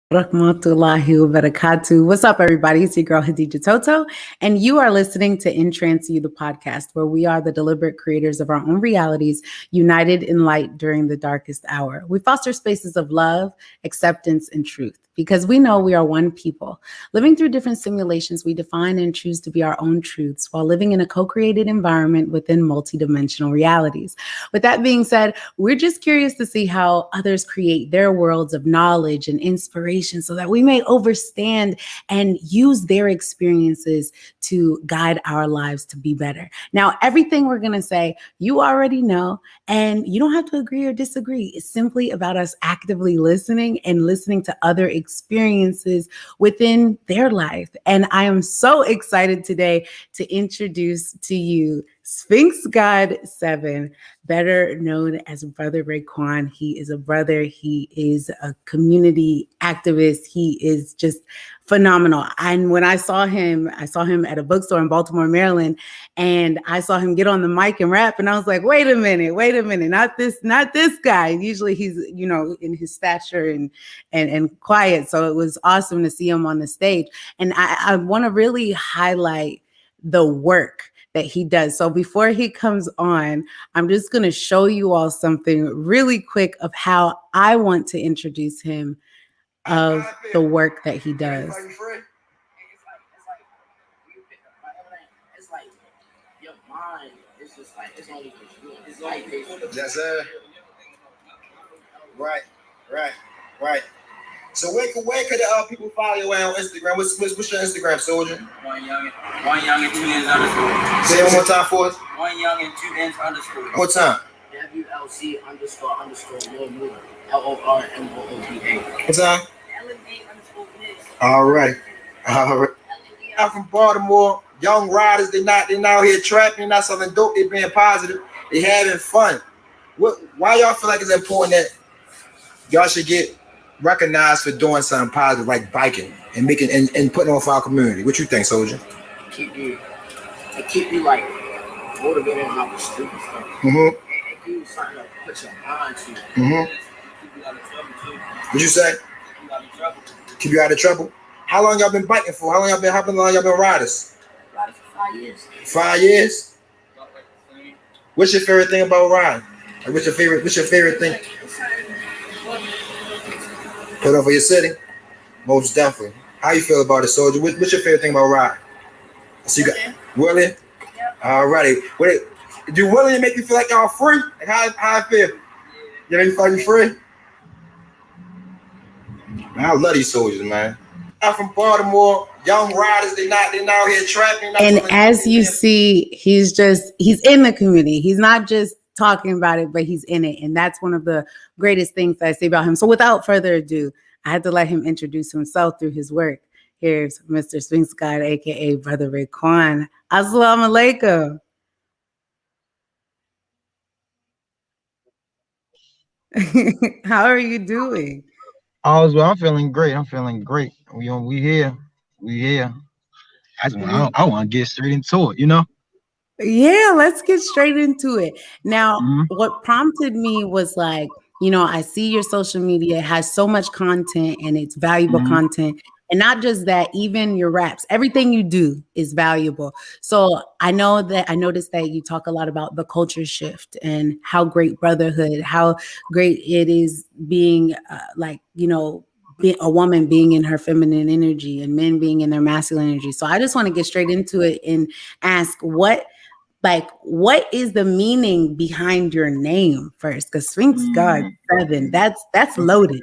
Rahmatullahi wa barakatuh. What's up, everybody? It's your girl, Khadijah Toto, and you are listening to In Trance You, the podcast, where we are the deliberate creators of our own realities, united in light during the darkest hour. We foster spaces of love, acceptance, and truth, because we know we are one people. Living through different simulations, we define and choose to be our own truths while living in a co-created environment within multidimensional realities. With that being said, we're just curious to see how others create their worlds of knowledge and inspiration so that we may understand and use their experiences to guide our lives to be better. Now, everything we're going to say, you already know, and you don't have to agree or disagree. It's simply about us actively listening and listening to other experiences within their life. And I am so excited today to introduce to you Sphinx God 7, better known as Brother Raekwon. He is a brother. He is a community activist. He is just phenomenal. And when I saw him at a bookstore in Baltimore, Maryland, and I saw him get on the mic and rap, and I was like, wait a minute, not this guy. Usually he's, in his stature and quiet. So it was awesome to see him on the stage. And I want to really highlight the work that he does. So before he comes on, I'm just going to show you all something really quick of how I want to introduce him of the work that he does. It's like your mind is just like, it's only for you. It's like, yes, sir. Right. So where could people follow you on Instagram? What's your Instagram, soldier? One young and 2 ends underscore. Say it one more time for us. One young and 2 ends underscore. One more time. WLC underscore Lord LORMOOPA. What's up? LNA underscore Mix. All right. I'm from Baltimore. Young riders, they're not here trapping, they're not selling dope, they're being positive, they having fun. Why y'all feel like it's important that y'all should get recognized for doing something positive like biking and making and putting on for our community? What you think, soldier? Keep you like motivated on the street and stuff. Mm-hmm. And give you something to put your mind to. Mm-hmm. Keep you out of trouble too. What you say? Keep you out of trouble. Keep you out of trouble. How long y'all been biking for? How long y'all been riders? Riding for 5 years. 5 years? What's your favorite thing about riding? Like, what's your favorite thing? Put on for your city? Most definitely. How you feel about it, soldier? What's your favorite thing about riding? So you got Willie? Yep. Alrighty. Do Willie make you feel like y'all free? Like how I feel? You know you feel like you free? Man, I love these soldiers, man. I'm from Baltimore. Young riders, they're not here trapping. And as you see, he's in the community. He's not just talking about it, but he's in it. And that's one of the greatest things I say about him. So without further ado, I had to let him introduce himself through his work. Here's Mr. Sphinx God, aka Brother Raekwon. Assalamu alaikum. How are you doing? All's well. I'm feeling great. We here. I want to get straight into it, Yeah, let's get straight into it. Now, what prompted me was like, I see your social media has so much content and it's valuable Hmm. content. And not just that, even your raps, everything you do is valuable. So I know that I noticed that you talk a lot about the culture shift and how great brotherhood, how great it is being a woman being in her feminine energy and men being in their masculine energy. So I just want to get straight into it and ask what is the meaning behind your name first? Because Sphinx God Mm, 7, that's okay. loaded.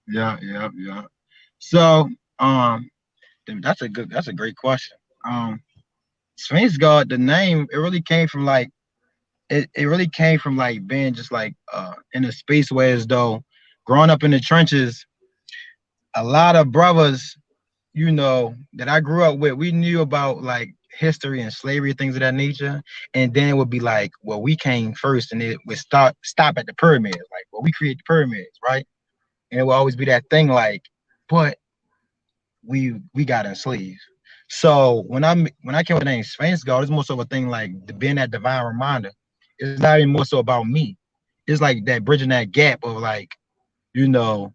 Yeah, yeah, yeah. So, um, that's a great question. Um, Sphinx God, the name, it really came from like being just like in a space where as though growing up in the trenches, a lot of brothers, that I grew up with, we knew about like history and slavery, things of that nature. And then it would be like, well, we came first and it would stop at the pyramids. Like, well, we create the pyramids, right? And it will always be that thing like, but we got enslaved. So when I came with the name Sphinx God, it's more so of a thing like being that divine reminder. It's not even more so about me. It's like that bridging that gap of like, you know,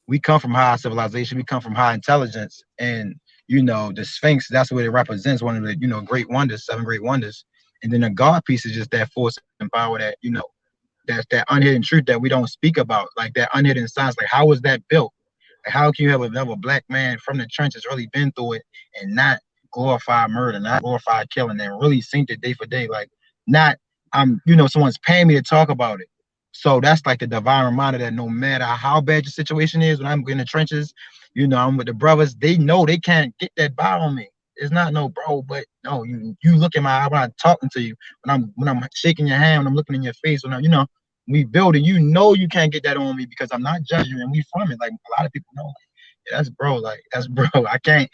we come from high civilization, we come from high intelligence, and the Sphinx, that's what it represents, one of the great wonders, seven great wonders. And then the God piece is just that force and power that's that unhidden truth that we don't speak about, like that unhidden science. Like, how was that built? Like, how can you have a black man from the trenches really been through it and not glorify murder, not glorify killing, and really seen it day for day? Like, not someone's paying me to talk about it. So that's like the divine reminder that no matter how bad your situation is, when I'm in the trenches, I'm with the brothers. They know they can't get that by on me. It's not no bro, but no, you look in my eye when I'm talking to you, when I'm shaking your hand, when I'm looking in your face, when we building, you can't get that on me because I'm not judging you and we from it. Like a lot of people know, like, yeah, that's bro, like that's bro. I can't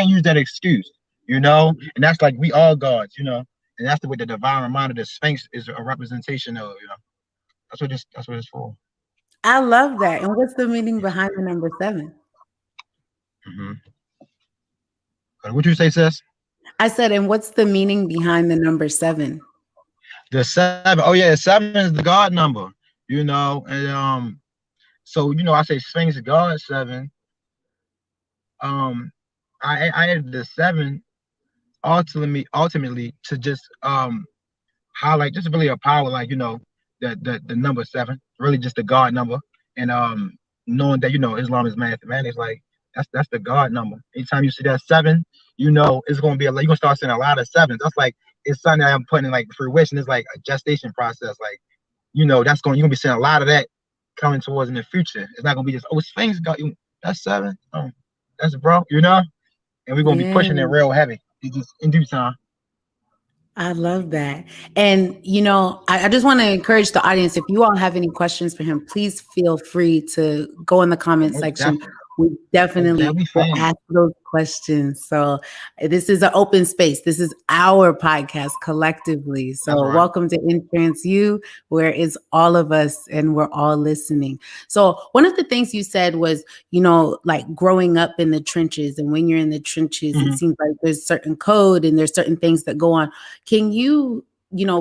use that excuse, and that's like we all gods. And that's the way the divine reminder, the Sphinx is a representation of. That's what it's for. I love that. And what's the meaning behind the number 7? Mm-hmm. What you say, sis? I said, and what's the meaning behind the number 7? The seven. Oh yeah, seven is the God number. And so I say Sphinx God 7. I added the 7 ultimately to just highlight just really a power, like the number 7, really just the God number. And knowing that Islam is mathematics, like that's the God number. Anytime you see that 7, it's gonna be you're gonna start seeing a lot of sevens. That's like it's something that I'm putting in like fruition. It's like a gestation process. Like you're gonna be seeing a lot of that coming towards in the future. It's not gonna be just, oh, Sphinx got you. That's 7. Oh, that's bro. And we're gonna be Yeah. pushing it real heavy. It's just in due time. I love that. And, I just want to encourage the audience, if you all have any questions for him, please feel free to go in the Oh, comment most section. definitely. We Most definitely definitely will family. ask those questions. So this is an open space. This is our podcast collectively. That's So right. welcome to Entrance You, where it's all of us and we're all listening. So one of the things you said was, like growing up in the trenches. And when you're in the trenches, it Hmm. seems like there's certain code and there's certain things that go on. Can you,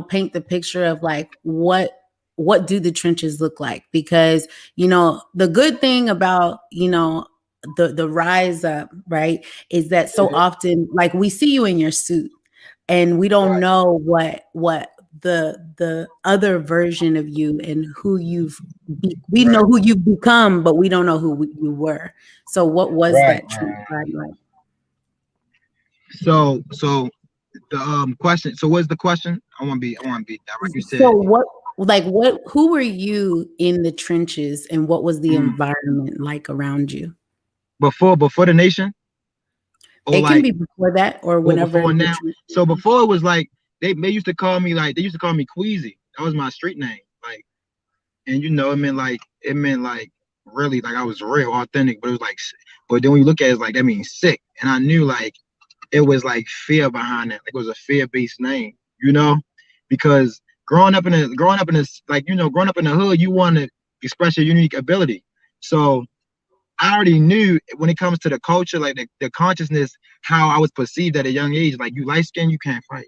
paint the picture of like what do the trenches look like? Because, the good thing about, the rise up, right, is that so Hmm. often like we see you in your suit and we don't Right. know what the other version of you and who we know Right. who you've become, but we don't know who you were. So what was Right. that trench ride like? So the question. So what's the question? I want to be direct. You So said who were you in the trenches and what was the mm, environment like around you? before the nation, or It can like be before that or or whenever before the now. So before it was like they used to call me Queasy. That was my street name. Like, and it meant like really like I was real authentic, but it was like, but then when you look at it, it's like that means sick. And I knew like it was like fear behind it. Like it was a fear-based name, because growing up in the hood, you want to express your unique ability. So I already knew when it comes to the culture, like the consciousness, how I was perceived at a young age. Like, you light skin, you can't fight.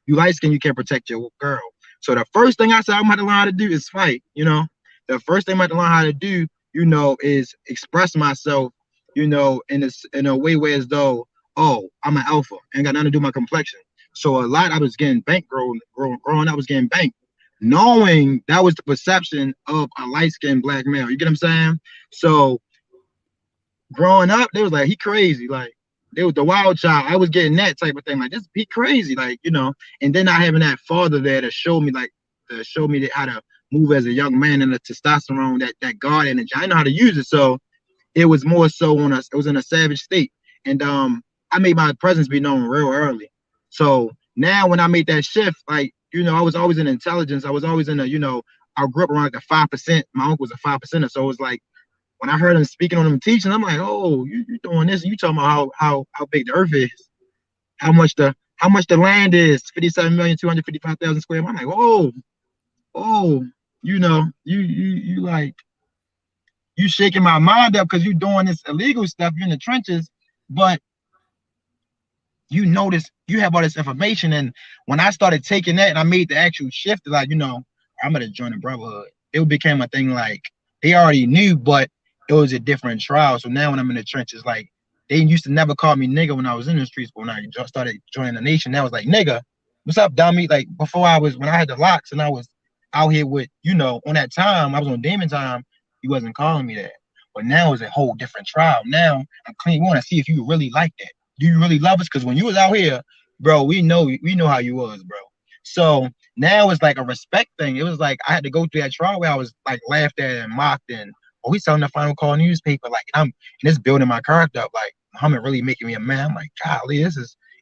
You light skin, you can't protect your girl. So the first thing I said I'm going to learn how to do is fight. the first thing I had to learn how to do, is express myself, in a way where as though, oh, I'm an alpha, ain't got nothing to do with my complexion. So a lot I was getting banked growing up, I was getting banked, knowing that was the perception of a light skinned black male. You get what I'm saying? So growing up, they was like, he crazy. Like, they was the wild child. I was getting that type of thing. Like, this he crazy. Like, and then not having that father there to show me how to move as a young man, and the testosterone, that God energy. I know how to use it. So it was more so it was in a savage state. And I made my presence be known real early. So now when I made that shift, like, I was always in intelligence. I was always in I grew up around like the 5%. My uncle was a 5%er. So it was like, when I heard him speaking on them teaching, I'm like, oh, you doing this? You talking about how big the earth is, how much the land is, 57,255,000 square miles. I'm like, oh, you like, you shaking my mind up because you doing this illegal stuff. You're in the trenches, but you notice you have all this information. And when I started taking that and I made the actual shift, like, I'm gonna join the brotherhood, it became a thing. Like, they already knew, but it was a different trial. So now when I'm in the trenches, like, they used to never call me nigga when I was in the streets, but when I just started joining the nation, that was like, nigga, what's up, dummy? Like, before when I had the locks and I was out here with, on that time, I was on demon time, he wasn't calling me that. But now it's a whole different trial. Now I'm clean. We want to see if you really like that. Do you really love us? Because when you was out here, bro, we know how you was, bro. So now it's like a respect thing. It was like I had to go through that trial where I was like laughed at and mocked, and we selling the Final Call newspaper. Like, and it's building my character up. Like, Muhammad really making me a man. I'm like, golly,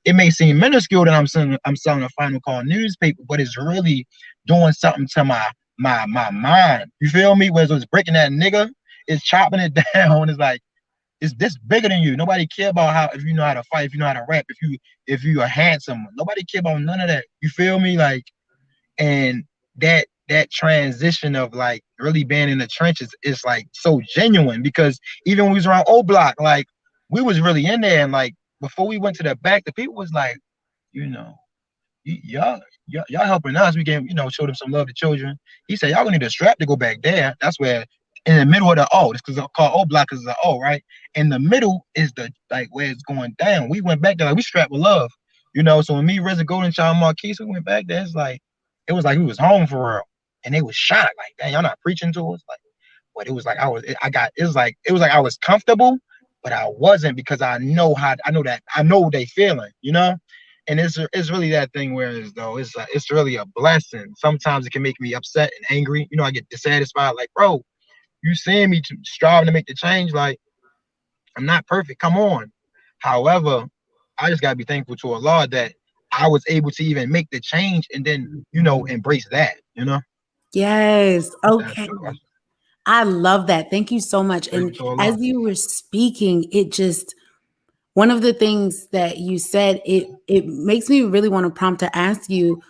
it may seem minuscule that I'm selling a Final Call newspaper, but it's really doing something to my mind. You feel me? Whereas it's breaking that nigga, it's chopping it down. It's like, it's this bigger than you. Nobody care about if you know how to fight, if you know how to rap, if you are handsome. Nobody care about none of that. You feel me? Like, and that transition of like really being in the trenches is like so genuine, because even when we was around O Block, like, we was really in there, and like before we went to the back, the people was like, y'all helping us. We can, show them some love to children. He said, y'all gonna need a strap to go back there. That's where in the middle of the O, it's because it's called O Block, because it's an O, right? In the middle is the like where it's going down. We went back there, like, we strapped with love, So when me, RZA, Golden Child, Marquise, we went back there, it was like we was home for real. And they was shocked, like, dang, y'all not preaching to us? Like, but it was like it was like I was comfortable, but I wasn't, because I know they feeling, And it's really that thing where it's really a blessing. Sometimes it can make me upset and angry. I get dissatisfied. Like, bro, you seeing me striving to make the change. Like, I'm not perfect. Come on. However, I just gotta be thankful to Allah that I was able to even make the change, and then, embrace that. Yes. Okay. I love that. Thank you so much. And as you were speaking, one of the things that you said, it makes me really want to prompt to ask you,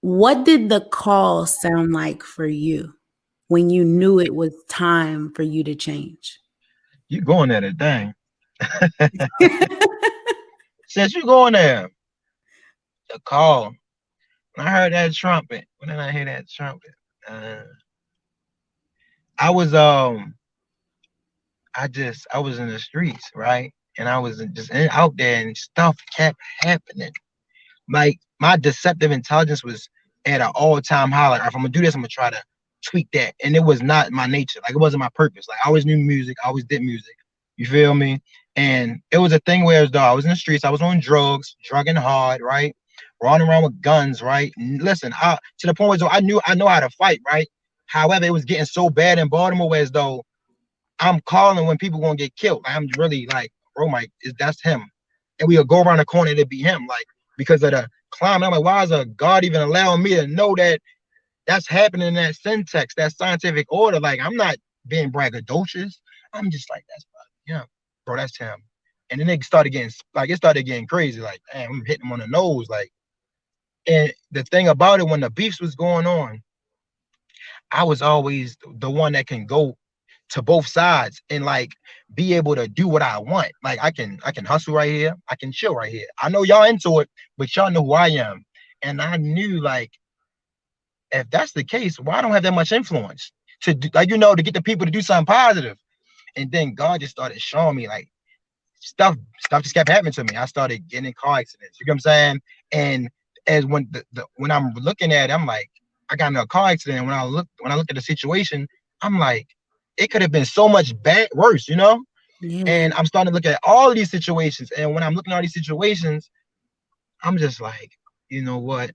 what did the call sound like for you when you knew it was time for you to change? You going at it, dang. Since you going there, the call. When I heard that trumpet, when did I hear that trumpet? I was in the streets, right? And I was just out there, and stuff kept happening. Like, my deceptive intelligence was at an all-time high. Like, if I'm gonna do this, I'm gonna try to tweak that. And it was not my nature. Like, it wasn't my purpose. Like, I always knew music, I always did music. You feel me? And it was a thing where, as though I was in the streets, I was on drugs, drugging hard, right? Running around with guns, right? And listen, to the point where I know how to fight, right? However, it was getting so bad in Baltimore, where as though I'm calling when people gonna get killed. I'm really like, bro, Mike, that's him. And we'll go around the corner to be him, like, because of the climate. I'm like, why is a God even allowing me to know that that's happening in that syntax, that scientific order? Like, I'm not being braggadocious. I'm just like, that's yeah, bro, that's him. And then it started getting crazy. Like, damn, I'm hitting him on the nose. Like, and the thing about it, when the beefs was going on, I was always the one that can go to both sides and like be able to do what I want. Like, I can hustle right here, I can chill right here. I know y'all into it, but y'all know who I am. And I knew, like, if that's the case, why I don't have that much influence? to do, like, you know, to get the people to do something positive. And then God just started showing me like stuff just kept happening to me. I started getting in car accidents. You know what I'm saying? And as when I'm looking at it, I'm like, I got in a car accident. When I look at the situation, I'm like, it could have been so much worse, you know? Yeah. And I'm starting to look at all of these situations. And when I'm looking at all these situations, I'm just like, you know what?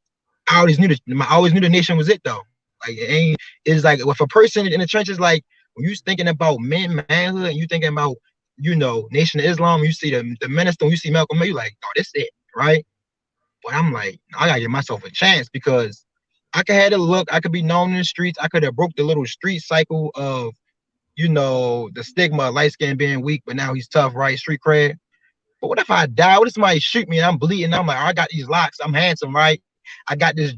I always knew the nation was it though. Like it ain't. It's like if a person in the trenches, like when you thinking about manhood, and you thinking about, you know, Nation of Islam, you see the minister, when you see Malcolm X, you like, oh, this it, right? But I'm like, I gotta give myself a chance because I could have the look, I could be known in the streets, I could have broke the little street cycle of, you know, the stigma of light skin being weak, but now he's tough, right? Street cred. But what if I die? What if somebody shoot me and I'm bleeding? I'm like, I got these locks. I'm handsome, right? I got this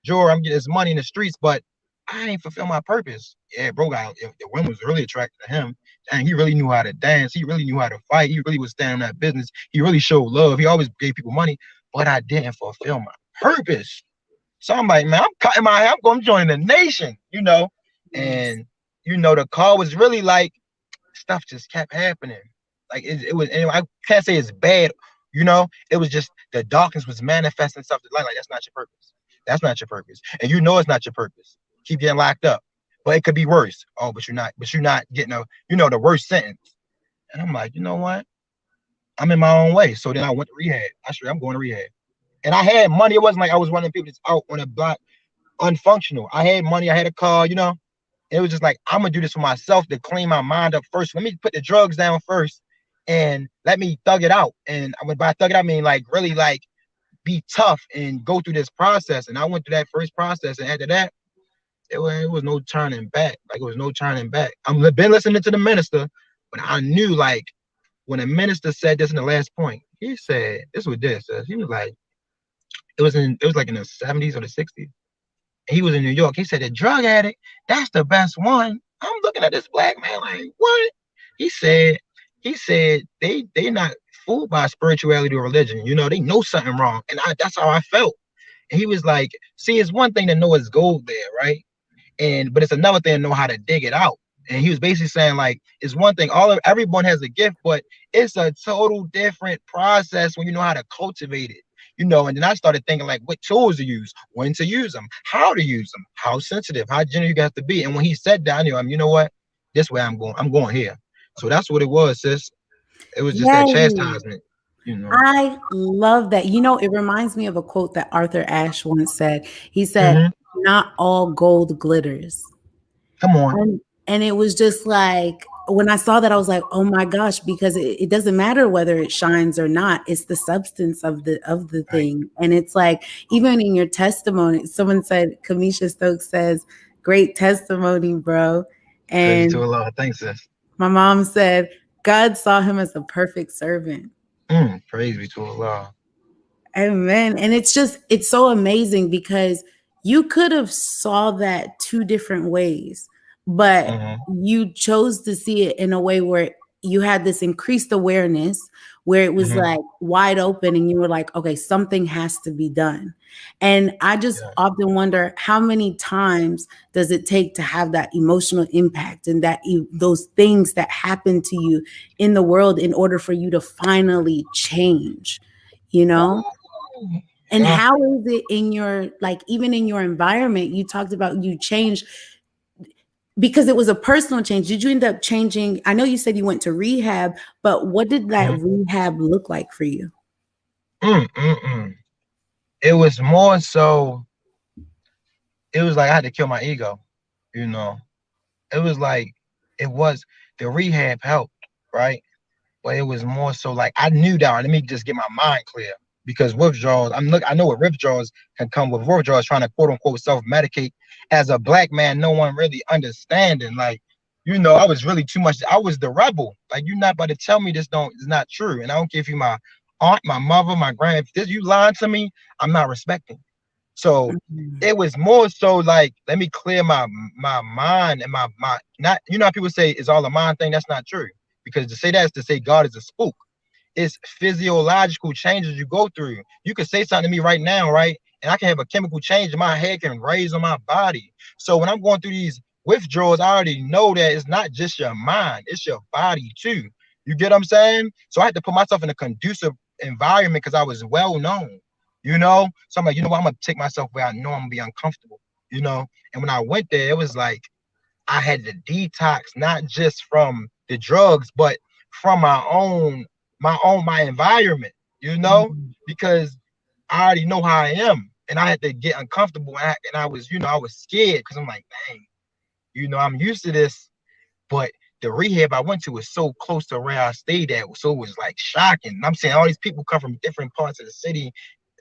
drawer. I'm getting this money in the streets, but I ain't fulfill my purpose. Yeah, bro, the women was really attracted to him. And he really knew how to dance. He really knew how to fight. He really was standing on that business. He really showed love. He always gave people money, but I didn't fulfill my purpose. So I'm like, man, I'm cutting my hair. I'm going to join the nation, you know? Yes. And, you know, the call was really like, stuff just kept happening. Like it was, anyway, I can't say it's bad, you know. It was just the darkness was manifesting stuff to light. Like that's not your purpose. That's not your purpose, and you know it's not your purpose. Keep getting locked up, but it could be worse. Oh, but you're not. But you're not getting you know, the worst sentence. And I'm like, you know what? I'm in my own way. So then I went to rehab. I'm going to rehab, and I had money. It wasn't like I was running people that's out on a block unfunctional. I had money. I had a car. You know, it was just like, I'm gonna do this for myself to clean my mind up first. Let me put the drugs down first and let me thug it out. And by thug it, I mean like really like be tough and go through this process. And I went through that first process, and after that, it was no turning back. Like it was no turning back. I've been listening to the minister, but I knew like when the minister said this in the last point, he said this was this. He was like, it was like in the 70s or the 60s. He was in New York. He said the drug addict, that's the best one. I'm looking at this black man like, what? He said, they not fooled by spirituality or religion. You know, they know something wrong. And that's how I felt. And he was like, see, it's one thing to know it's gold there, right? But it's another thing to know how to dig it out. And he was basically saying like, it's one thing, everyone has a gift, but it's a total different process when you know how to cultivate it. You know, and then I started thinking like what tools to use, when to use them, how to use them, how sensitive, how gentle you got to be. And when he said that, I knew, you know what, this way I'm going here. So that's what it was, sis. It was just that Yay. chastisement, you know. I love that. You know, it reminds me of a quote that Arthur Ashe once said. He said, Mm-hmm. not all gold glitters. Come on. And it was just like when I saw that, I was like, oh my gosh, because it doesn't matter whether it shines or not. It's the substance of the Right. thing. And it's like, even in your testimony, someone said, Kamisha Stokes says, great testimony, bro. Praise to And Allah. Thanks, sis. my mom said, God saw him as a perfect servant. Praise be to Allah. Amen. And it's so amazing because you could have saw that two different ways, but Mm-hmm. you chose to see it in a way where you had this increased awareness where it was Mm-hmm. like wide open and you were like, okay, something has to be done. And I just Yeah. often wonder how many times does it take to have that emotional impact and those things that happen to you in the world in order for you to finally change, you know? Ooh. And Yeah. how is it in your, like, even in your environment, you talked about you changed because it was a personal change. Did you end up changing? I know you said you went to rehab, but what did that Mm-hmm. rehab look like for you? Mm-mm-mm. It was more so, it was like I had to kill my ego, you know. It was like it was the rehab helped, right? But it was more so like I knew that. Let me just get my mind clear because withdrawals. I know what withdrawals can come with. Withdrawals trying to quote unquote self medicate. As a black man, no one really understanding. Like, you know, I was really too much. I was the rebel. Like, you're not about to tell me this it's not true. And I don't care if you my aunt, my mother, my grand. If you lying to me, I'm not respecting. So Mhm. it was more so like, let me clear my mind and my not, you know how people say it's all a mind thing. That's not true. Because to say that is to say God is a spook. It's physiological changes you go through. You could say something to me right now, right? And I can have a chemical change and my head can raise on my body. So when I'm going through these withdrawals, I already know that it's not just your mind, it's your body too. You get what I'm saying? So I had to put myself in a conducive environment because I was well known, you know? So I'm like, you know what? I'm going to take myself where I know I'm going to be uncomfortable, you know? And when I went there, it was like I had to detox, not just from the drugs, but from my environment, you know? Mhm. Because I already know how I am. And I had to get uncomfortable. And I was, I was scared because I'm like, dang, I'm used to this, but the rehab I went to was so close to where I stayed at, so it was like shocking. I'm saying all these people come from different parts of the city,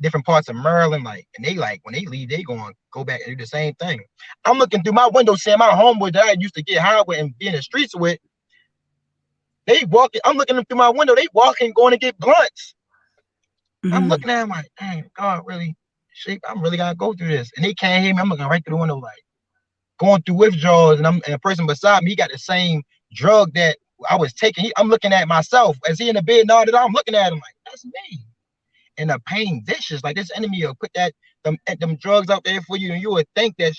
different parts of Maryland, like, and they like when they leave, they go back and do the same thing. I'm looking through my window, seeing my homeboys that I used to get high with and be in the streets with. They walking. I'm looking through my window. They walking, going to get blunts. I'm Mhm. looking at them like, dang, God, really, shape. I'm really gotta go through this, and they can't hear me. I'm looking right through the window, like going through withdrawals, and a person beside me, he got the same drug that I was taking. I'm looking at myself as he in the bed nodded. I'm looking at him like, that's me. And the pain vicious, like this enemy will put them drugs out there for you, and you would think that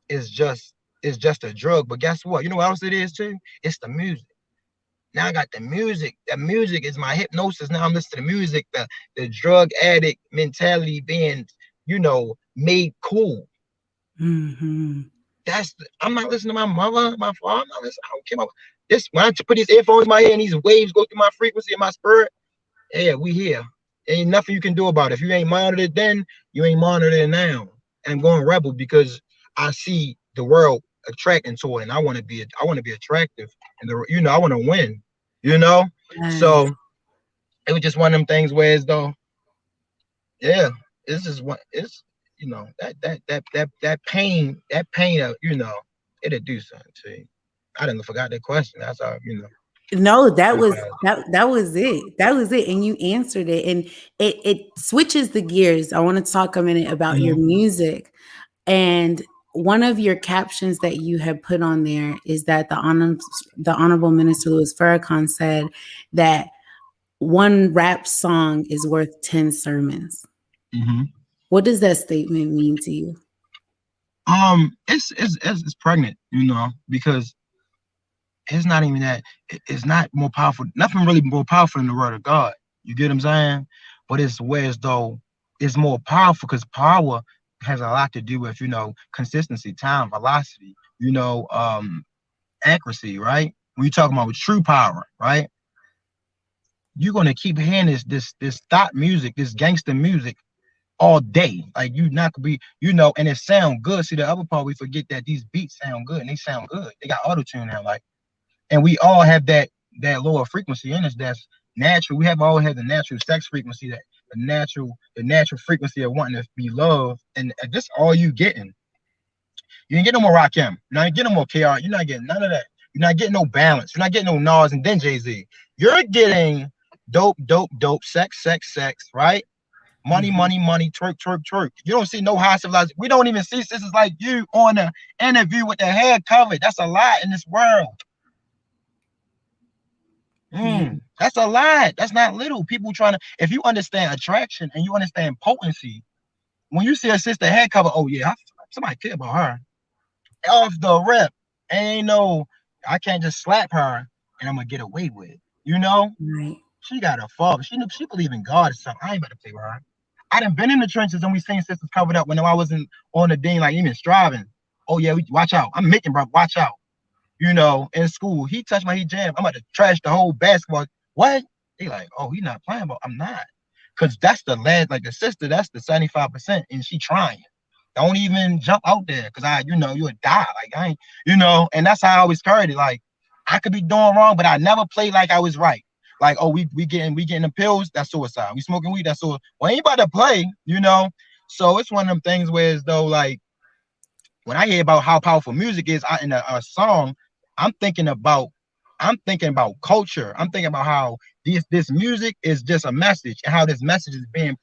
is just a drug. But guess what? You know what else it is too? It's the music. Now I got the music. The music is my hypnosis. Now I'm listening to music. The drug addict mentality being, made cool. Mhm. I'm not listening to my mother, my father. I'm not listening. I don't care about this. When I put these earphones in my ear and these waves go through my frequency and my spirit, yeah, we here. Ain't nothing you can do about it. If you ain't monitored then, you ain't monitored now. And I'm going rebel because I see the world attracting to it, and I want to be attractive, and I want to win. You know, Yes. so it was just one of them things where as though, yeah, this is what it's that pain of it'll do something to you. I didn't forgot that question. That's how No, that that's was how. that was it. That was it. And you answered it. And it switches the gears. I want to talk a minute about your Mhm. music. And one of your captions that you have put on there is that the Honorable Minister Louis Farrakhan said that one rap song is worth 10 sermons. Mhm. What does that statement mean to you? It's pregnant, because it's not even that. It's not more powerful. Nothing really more powerful than the word of God. You get what I'm saying? But it's where as though it's more powerful because power has a lot to do with consistency, time, velocity, accuracy, right? When you're talking about true power, right? You're gonna keep hearing this thought music, this gangster music all day. Like you not gonna be, and it sound good. See the other part, we forget that these beats sound good and they sound good. They got auto tune now, like, and we all have that lower frequency in us that's natural. We have always had the natural sex frequency, that the natural frequency of wanting to be loved, and this all you getting. You ain't getting no more Rakim. You're not getting no more KR. You're not getting none of that. You're not getting no balance. You're not getting no Nas and then Jay-Z. You're getting dope, dope, dope, sex, sex, sex, right? Money, Mhm. money, money, twerk, twerk, twerk. You don't see no high civilized. We don't even see sisters like you on the interview with their head covered. That's a lot in this world. Yeah. That's a lot. That's not little. People trying to, if you understand attraction and you understand potency, when you see a sister head cover, oh yeah, somebody care about her. Off the rip. Ain't no, I can't just slap her and I'm gonna get away with it. Right. She got a father. She believe in God or something. I ain't about to play with her. I done been in the trenches and we seen sisters covered up when I wasn't on the dean, like even striving. Oh yeah, watch out. I'm making, bro. Watch out. In school, he touched my hijab. I'm about to trash the whole basketball. What? They like, oh, he not playing, but I'm not. Cause that's the lad, like the sister, that's the 75%, and she trying. Don't even jump out there, cause you would die. Like I ain't, and that's how I always carried it. Like I could be doing wrong, but I never played like I was right. Like, oh, we getting the pills, that's suicide. We smoking weed, that's suicide. Well, ain't about to play. So it's one of them things where as though like when I hear about how powerful music is in a song, I'm thinking about culture. I'm thinking about how this music is just a message and how this message is being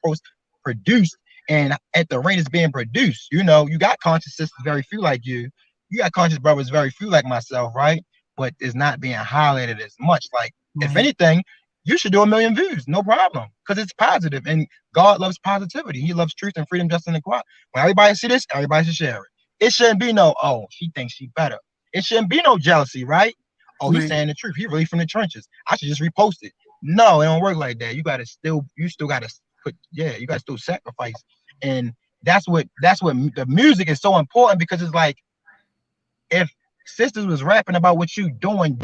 produced and at the rate it's being produced. You got conscious sisters, very few like you. You got conscious brothers, very few like myself, right? But it's not being highlighted as much. Like, if Right. anything, you should do 1 million views, no problem, because it's positive, and God loves positivity. He loves truth and freedom, justice, and equality. When everybody see this, everybody should share it. It shouldn't be no, oh, she thinks she better. It shouldn't be no jealousy, right? Oh, he's Right. saying the truth. He really from the trenches. I should just repost it. No, it don't work like that. You still gotta put, yeah, you gotta still sacrifice. And that's what the music is so important, because it's like, if sisters was rapping about what you doing,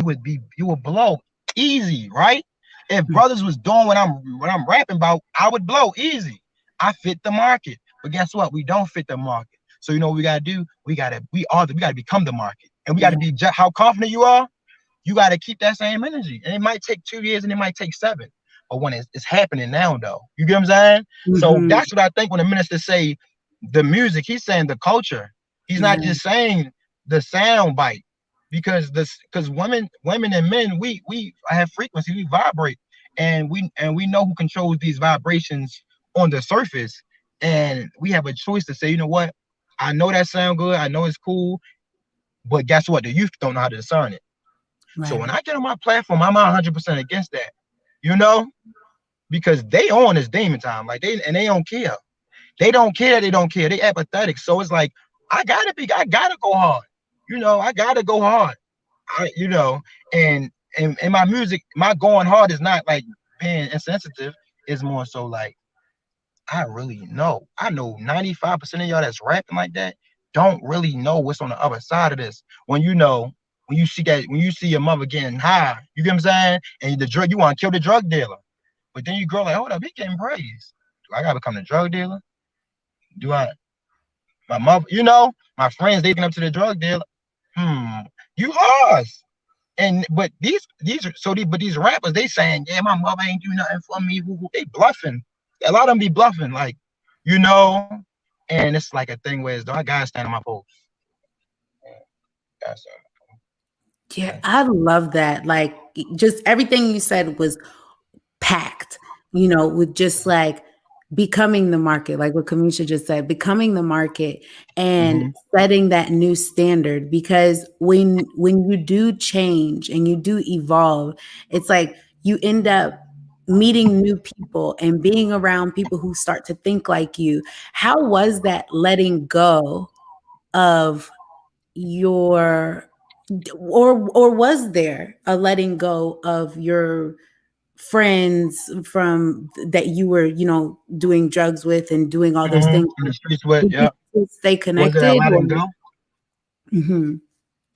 you would blow easy, right? If brothers was doing what I'm rapping about, I would blow easy. I fit the market. But guess what? We don't fit the market. So you know what we gotta do? We gotta become the market. And we gotta Yeah. be how confident you are, you gotta keep that same energy. And it might take 2 years and it might take 7. But when it's happening now though. You get what I'm saying? So Mm-hmm. that's what I think when the minister say the music, he's saying the culture. He's not Right. just saying the sound bite, because women and men, we have frequency, we vibrate, and we know who controls these vibrations on the surface, and we have a choice to say, you know what, I know that sound good, I know it's cool, but guess what, the youth don't know how to discern it. So Right. when I get on my platform, I'm 100% against that, you know, because they on this demon time, like they don't care. They don't care. They don't care. They apathetic. So it's like, I gotta go hard. I gotta go hard. I, you know, and my music, my going hard is not like being insensitive. It's more so like, I really know. I know 95% of y'all that's rapping like that don't really know what's on the other side of this. When you see your mother getting high, you get what I'm saying? And the drug, you want to kill the drug dealer. But then you grow like, hold up, he getting praise. Do I gotta become the drug dealer? Do I My mother, my friends, they up to the drug dealer. You lost. And but these rappers, they saying, yeah, my mother ain't do nothing for me. They bluffing. A lot of them be bluffing, like, you know. And it's like a thing where I gotta stand on my post. That's Yeah, I love that. Like, just everything you said was packed, with just like becoming the market, like what Kamisha just said, becoming the market and mm-hmm. setting that new standard. Because when you do change and you do evolve, it's like you end up meeting new people and being around people who start to think like you. How was that letting go of your or was there a letting go of your friends from that you were, doing drugs with and doing all those Mm-hmm. things? In the streets with, Did you yeah. still stay Was there a connected? letting go? Mm-hmm.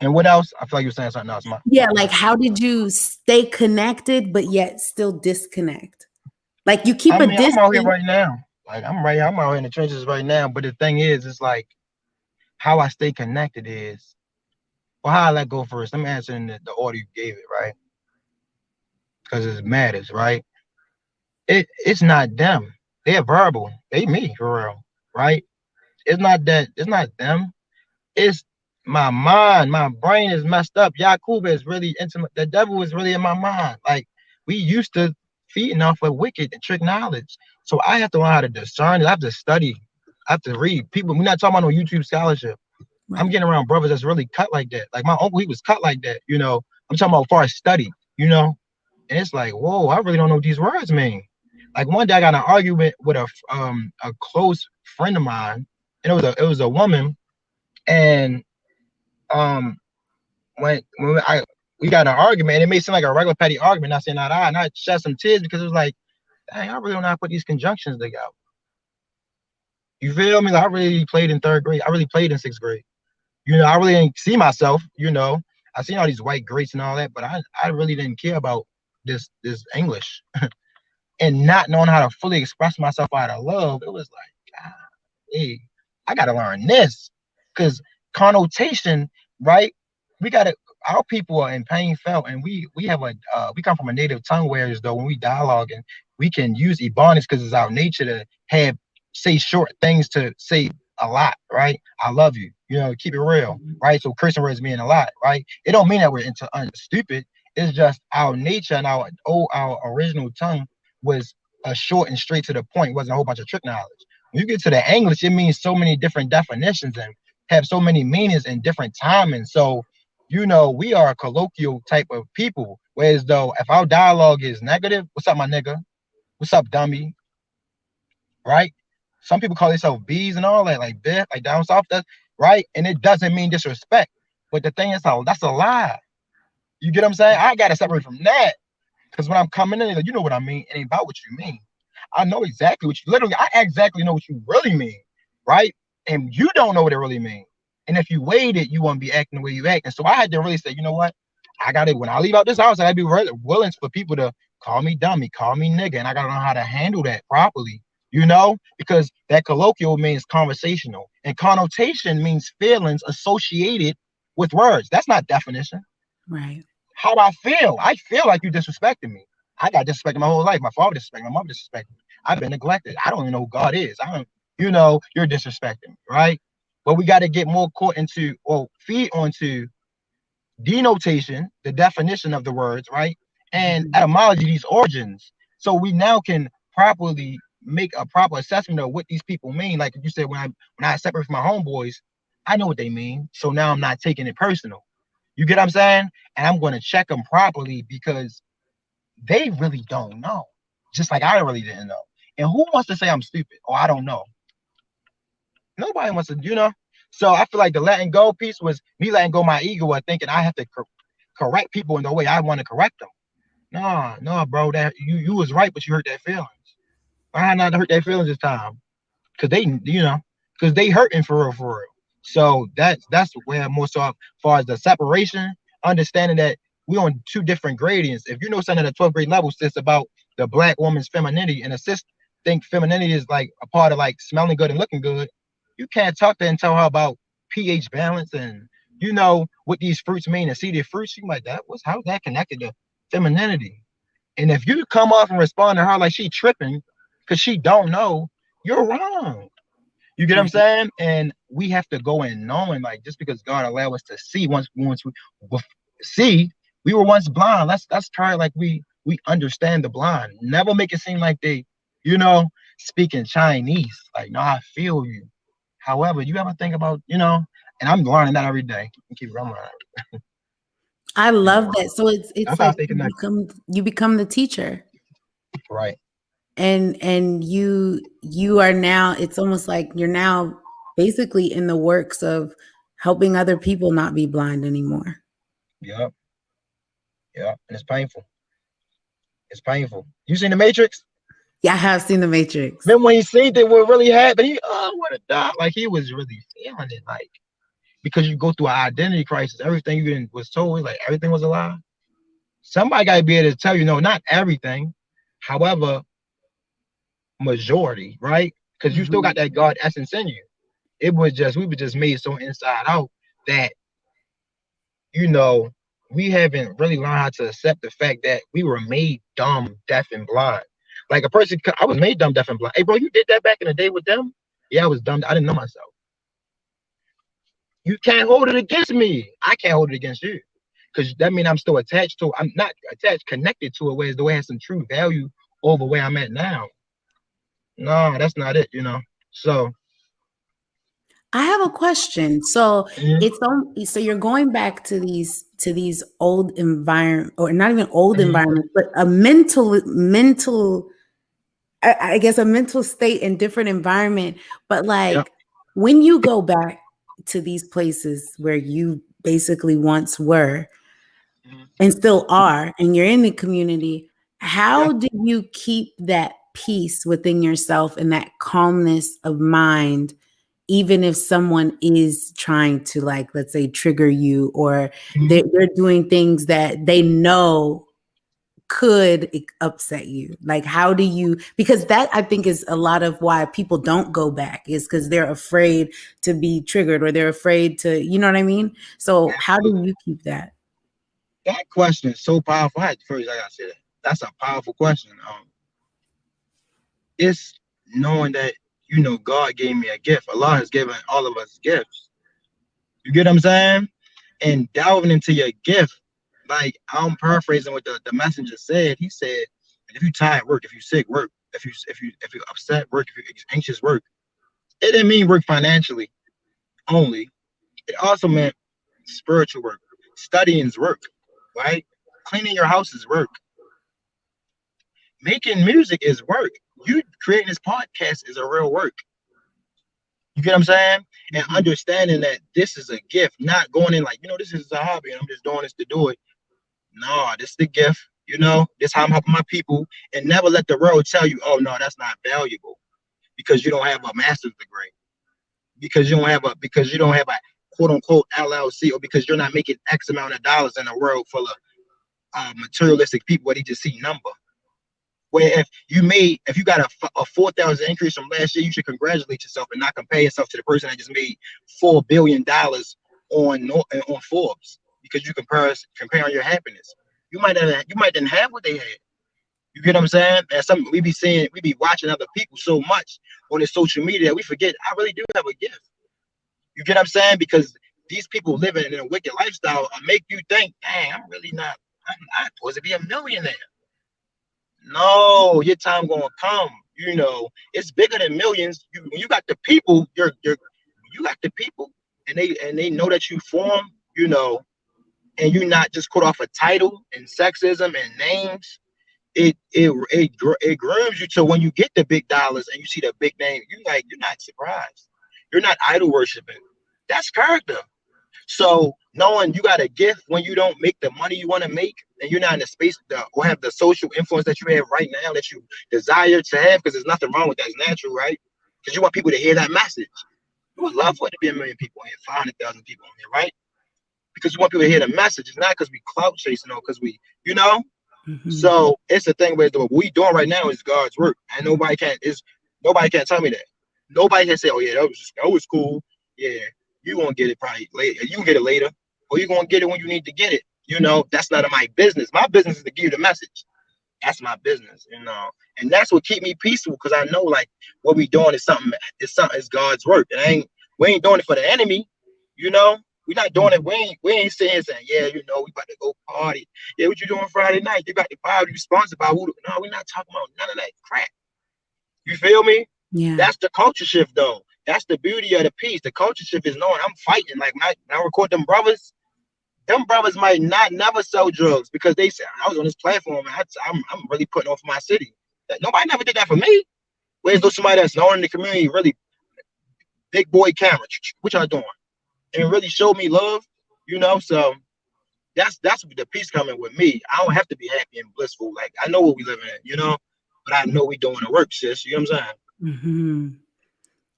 And what else? I feel like you're saying something else. Yeah, like how did you stay connected but yet still disconnect? Like you keep I a mean, I'm out here distance. right now. Like I'm out here in the trenches right now. But the thing is, it's like how I stay connected is, well, how I let go first. I'm answering the order you gave it, right? Because it matters, right? It's not them. They're verbal. They me for real, right? It's not that. It's not them. It's my mind. My brain is messed up. Yakuba is really intimate. The devil is really in my mind. Like we used to feeding off of wicked and trick knowledge. So I have to learn how to discern it. I have to study. I have to read. People, we're not talking about no YouTube scholarship. I'm Right. getting around brothers that's really cut like that. Like my uncle, he was cut like that. I'm talking about as far as study. And it's like, whoa, I really don't know what these words mean. Like one day I got in an argument with a close friend of mine, and it was a woman, and um when we got in an argument, and it may seem like a regular petty argument, not saying eye to eye, and I shed some tears because it was like, dang, I really don't know how to put these conjunctions together. You feel me? Like I really played in 3rd grade. I really played in 6th grade. I really didn't see myself. I seen all these white greats and all that, but I really didn't care about this English and not knowing how to fully express myself out of love. It was like, God, hey, I gotta learn this. Cause connotation, right? We gotta Our people are in pain felt, and we have we come from a native tongue, whereas though when we dialogue and we can use ebonics because it's our nature to have say short things to say a lot, right? I love you, keep it real, right? So Christian words mean a lot, right? It don't mean that we're into stupid. It's just our nature and our original tongue was short and straight to the point. It wasn't a whole bunch of trick knowledge. When you get to the English, it means so many different definitions and have so many meanings and different timings. So, we are a colloquial type of people. Whereas though, if our dialogue is negative, what's up, my nigga? What's up, dummy? Right? Some people call themselves bees and all that, like that, like down south. right? And it doesn't mean disrespect. But the thing is, that's a lie. You get what I'm saying? I gotta separate from that. Because when I'm coming in, like, you know what I mean. It ain't about what you mean. I know exactly what you literally. I exactly know what you really mean, right? And you don't know what it really means. And if you waited, you won't be acting the way you act. And so I had to really say, you know what? I got it. When I leave out this house, I gotta be willing for people to call me dummy, call me nigga, and I gotta know how to handle that properly. You know, because that colloquial means conversational, and connotation means feelings associated with words. That's not definition. Right. How I feel. I feel like you disrespecting me. I got disrespected my whole life. My father disrespected me. My mother disrespected me. I've been neglected. I don't even know who God is. I don't, you're disrespecting me, right? But we got to get more caught into or feed onto denotation, the definition of the words, right? And Mhm. etymology, these origins. So we now can properly make a proper assessment of what these people mean. Like you said, when I separate from my homeboys, I know what they mean. So now I'm not taking it personal. You get what I'm saying? And I'm going to check them properly because they really don't know. Just like I really didn't know. And who wants to say I'm stupid or I don't know? Nobody wants to. So I feel like the letting go piece was me letting go my ego of thinking I have to correct people in the way I want to correct them. No, no, bro, that you was right, but you hurt their feelings. Why not hurt their feelings this time? Because because they hurting for real, for real. So that's where more so as far as the separation, understanding that we on two different gradients. If you know something at the 12th grade level says about the black woman's femininity and assist think femininity is like a part of like smelling good and looking good, you can't talk to her and tell her about pH balance and what these fruits mean and see the fruits. You like that was how's that connected to femininity? And if you come off and respond to her like she tripping because she don't know, you're wrong. You get what I'm Right. saying? And we have to go in knowing, like, just because God allowed us to see once we see, we were once blind. Let's try like we understand the blind. Never make it seem like they, you know, speaking Chinese. Like, no, I feel you. However, you ever think about, and I'm learning that every day. Keep running. I You love know, that. So it's that's how I like stay connected. you become the teacher. Right. And you are now, it's almost like you're now basically in the works of helping other people not be blind anymore. Yep. Yep. And it's painful. It's painful. You seen the Matrix? Yeah, I have seen The Matrix. Remember when he seen it, what really happened? He would have died. Like he was really feeling it, like because you go through an identity crisis. Everything you was told, like everything was a lie. Somebody got to be able to tell you, no, not everything. However, majority, right? Because you still Mhm. got that God essence in you. It was just we were just made so inside out that you know we haven't really learned how to accept the fact that we were made dumb, deaf, and blind. Like a person, I was made dumb, deaf, and blind. Hey, bro, you did that back in the day with them? Yeah, I was dumb. I didn't know myself. You can't hold it against me. I can't hold it against you. Because that means I'm still attached to I'm not attached, connected to it, whereas the way it has some true value over where I'm at now. No, that's not it. So I have a question. So mhm, so you're going back to these old environment, or not even old mhm, environments, but a mental I guess a mental state in different environment. But yep, like when you go back to these places where you basically once were mhm, and still are, and you're in the community, yep. how do you keep that peace within yourself and that calmness of mind, even if someone is trying to, like, let's say, trigger you, or Mhm. they're doing things that they know could upset you? Like, how do you, because that I think is a lot of why people don't go back, is because they're afraid to be triggered, or they're afraid to, you know what I mean? So how do you keep that? That question is so powerful. First, I gotta say that. That's a powerful question. It's knowing that God gave me a gift. Allah has given all of us gifts. You get what I'm saying? And delving into your gift, like I'm paraphrasing what the messenger said. He said, if you tired, work. If you sick, work. If you upset, work. If you're anxious, work. It didn't mean work financially only. It also meant spiritual work. Studying's work, right? Cleaning your house is work. Making music is work. You creating this podcast is a real work. You get what I'm saying? And Mhm. understanding that this is a gift, not going in like, this is a hobby and I'm just doing this to do it. No, this is the gift. This how I'm helping my people. And never let the world tell you, oh no, that's not valuable because you don't have a master's degree, because you don't have a quote unquote LLC, or because you're not making X amount of dollars in a world full of materialistic people where they just see number. Where if you got a 4,000 increase from last year, you should congratulate yourself and not compare yourself to the person that just made $4 billion on Forbes, because you comparing your happiness. You might didn't have what they had. You get what I'm saying? And we be watching other people so much on the social media that we forget I really do have a gift. You get what I'm saying? Because these people living in a wicked lifestyle make you think, dang, I'm not supposed to be a millionaire. No, your time gonna come. It's bigger than millions. When you got the people, you got the people, and they know that you form, and you're not just caught off a title and sexism and names. It grooms you to when you get the big dollars and you see the big name, you're not surprised. You're not idol worshiping. That's character. So knowing you got a gift when you don't make the money you want to make, and you're not in the space or have the social influence that you have right now that you desire to have, because there's nothing wrong with that. It's natural, right? Because you want people to hear that message. You would love for it to be a million people on here, 500,000 people on here, right? Because you want people to hear the message. It's not because we clout chasing or because we. Mhm. So it's a thing where what we doing right now is God's work, and nobody can tell me that. Nobody can say, "Oh yeah, that was cool." Yeah, you gonna get it probably later. You gonna get it later, or you gonna get it when you need to get it. That's none of my business. My business is to give you the message. That's my business. And that's what keep me peaceful, because I know like what we doing is something. It's God's work, and we ain't doing it for the enemy. You know, we're not doing it. We ain't saying yeah, we about to go party. Yeah, what you doing Friday night? You got the party. You sponsored by who? No, we're not talking about none of that crap. You feel me? Yeah. That's the culture shift, though. That's the beauty of the piece. The culture shift is knowing I'm fighting. Like when I record them brothers. Them brothers might not never sell drugs because they said I was on this platform and I'm really putting on for my city. That nobody never did that for me. Where's those somebody that's known in the community, really big boy camera? What y'all doing? And really showed me love, So that's the piece coming with me. I don't have to be happy and blissful. Like I know what we living in, but I know we doing the work, sis. You know what I'm Hmm.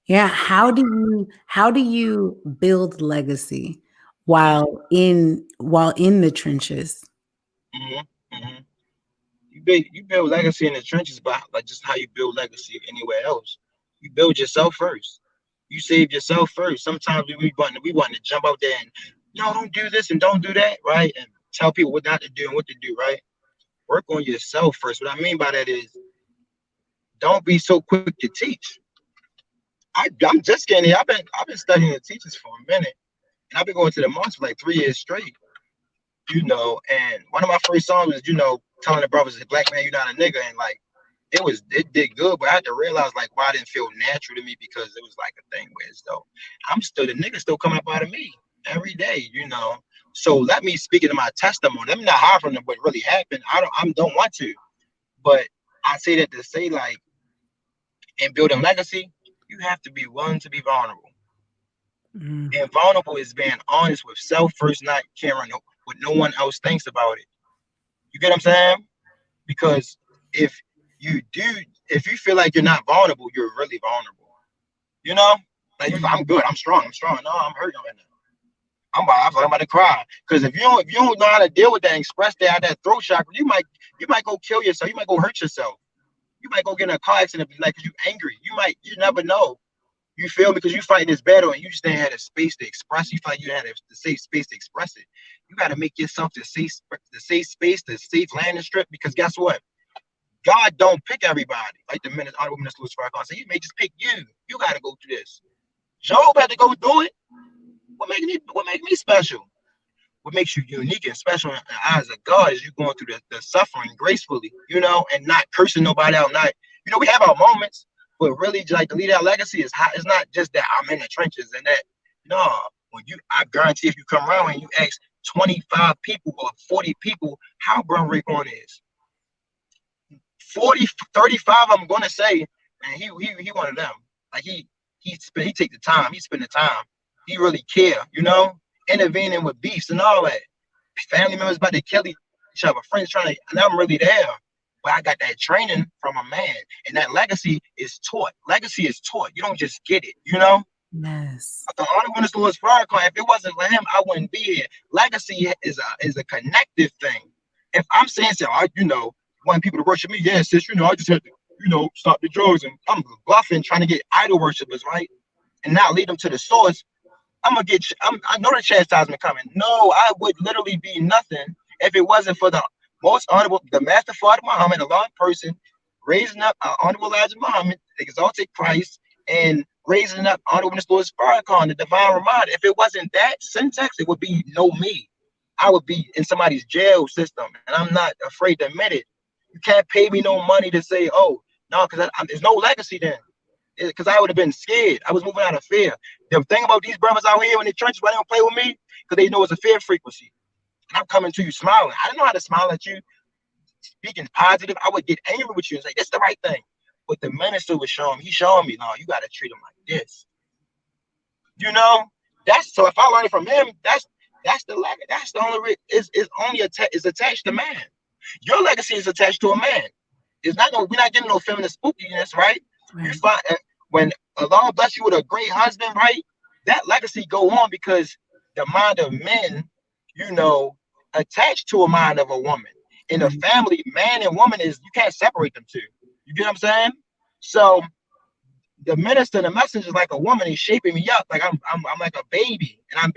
Yeah. How do you build legacy saying? while in the trenches? Mm-hmm. Mm-hmm. You build legacy in the trenches, but like just how you build legacy anywhere else. You build yourself first. You save yourself first. Sometimes we want to jump out there and no, don't do this and don't do that, right? And tell people what not to do and what to do, right? Work on yourself first. What I mean by that is don't be so quick to teach. I'm just getting here. I've been studying the teachers for a minute, and I've been going to the mosque for like 3 years straight. And one of my first songs was, telling the brothers, black man, you're not a nigga. And like, it did good, but I had to realize like why it didn't feel natural to me, because it was like a thing where it's though the nigga still coming up out of me every day. So let me speak into my testimony. Let me not hide from them what really happened. I don't want to, but I say that to say like in building legacy, you have to be willing to be vulnerable. Mm. And vulnerable is being honest with self first, not caring what no one else thinks about it. You get what I'm saying? Because if you do, if you feel like you're not vulnerable, you're really vulnerable. You know, like I'm good, I'm strong, I'm strong. No, I'm hurting right now. I'm about to cry. Because if you don't know how to deal with that, and express that throat chakra, you might go kill yourself. You might go hurt yourself. You might go get in a car accident, like because you're angry. You never know. You feel me? Because you fighting this battle and you just didn't have the space to express. You feel like you had the safe space to express it. You got to make yourself the safe space, the safe landing strip. Because guess what? God don't pick everybody. Like the honorable minister Louis Farrakhan said, He may just pick you. You got to go through this. Job had to go through it. What makes me special? What makes you unique and special in the eyes of God is you going through the suffering gracefully, and not cursing nobody out. We have our moments, but really, like to lead our legacy is how. It's not just that I'm in the trenches and that. No, I guarantee if you come around and you ask 25 people or 40 people how Bro Raycon is, 40, 35 I'm gonna say, man, he one of them. Like he take the time, he spend the time, he really care, you know, intervening with beefs and all that. Family members about to kill each other, friends trying to, and I'm really there. But I got that training from a man, and that legacy is taught. Legacy is taught. You don't just get it, you know. Yes. The Honorable Louis Farrakhan, if it wasn't for him, I wouldn't be here. Legacy is a connective thing. If I'm saying, so, want people to worship me, yeah, sis, I just had to, stop the drugs, and I'm bluffing, trying to get idol worshipers, right, and not lead them to the source. I know the chastisement coming. No, I would literally be nothing if it wasn't for the most honorable, the Master Father Muhammad, a long person, raising up Honorable Elijah Muhammad, the exalted Christ, and raising up Honorable Louis Farrakhan, the divine reminder. If it wasn't that syntax, it would be no me. I would be in somebody's jail system, and I'm not afraid to admit it. You can't pay me no money to say, oh, no, because there's no legacy then. Because I would have been scared. I was moving out of fear. The thing about these brothers out here in the trenches, why they don't play with me? Because they know it's a fear frequency. And I'm coming to you smiling. I didn't know how to smile at you, speaking positive. I would get angry with you and say, that's the right thing. But the minister was showing me, he's showing me, no, you got to treat him like this. That's so if I learn it from him, that's the legacy. That's the only it's attached to man. Your legacy is attached to a man. It's not we're not getting no feminist spookiness, right? You find when Allah bless you with a great husband, right? That legacy go on because the mind of men, attached to a mind of a woman. In a family, man and woman you can't separate them two. You get what I'm saying? So the minister, the messenger is like a woman. He's shaping me up like I'm like a baby, and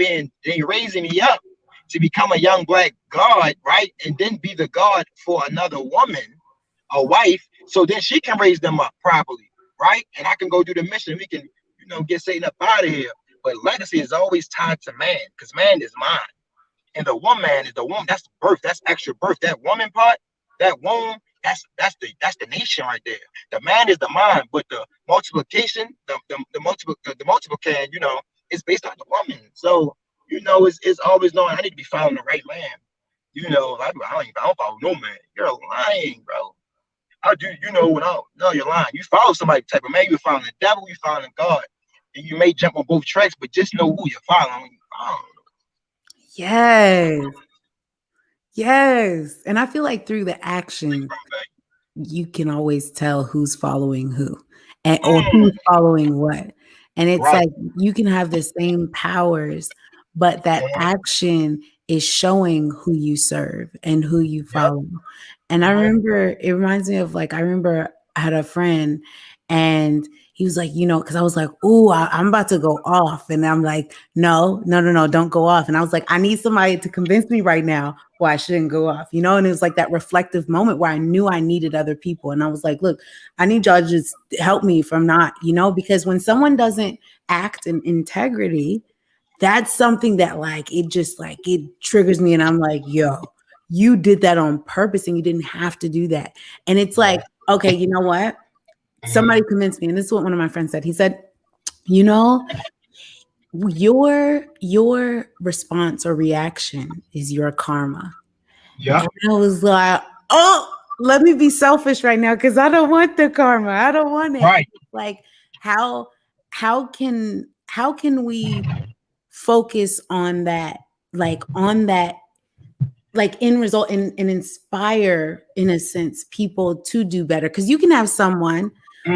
they raising me up to become a young black God, right? And then be the God for another woman, a wife, so then she can raise them up properly, right? And I can go do the mission. We can, get Satan up out of here. But legacy is always tied to man, because man is mine. And the woman is the woman. That's birth. That's extra birth. That woman part, that womb, that's the nation right there. The man is the mind, but the multiplication, the multiple can, is based on the woman. So, it's always knowing I need to be following the right man. I don't follow no man. You're lying, bro. I do, no, you're lying. You follow somebody type of man, you're following the devil, you're following God. And you may jump on both tracks, but just know who you're following when you follow. Yes. Yes. And I feel like through the action, you can always tell who's following who or who's following what. And it's like you can have the same powers, but that action is showing who you serve and who you follow. And I remember, it reminds me of I remember I had a friend and he was like, because I was like, ooh, I'm about to go off. And I'm like, no, don't go off. And I was like, I need somebody to convince me right now why I shouldn't go off, and it was like that reflective moment where I knew I needed other people. And I was like, look, I need y'all to just help me from not, because when someone doesn't act in integrity, that's something that it triggers me. And I'm like, yo, you did that on purpose and you didn't have to do that. And it's like, okay, you know what? Somebody convinced me. And this is what one of my friends said. He said, your response or reaction is your karma. Yeah. And I was like, oh, let me be selfish right now because I don't want the karma. I don't want it. Right. Like how can we focus on that, end result and inspire, in a sense, people to do better? Because you can have someone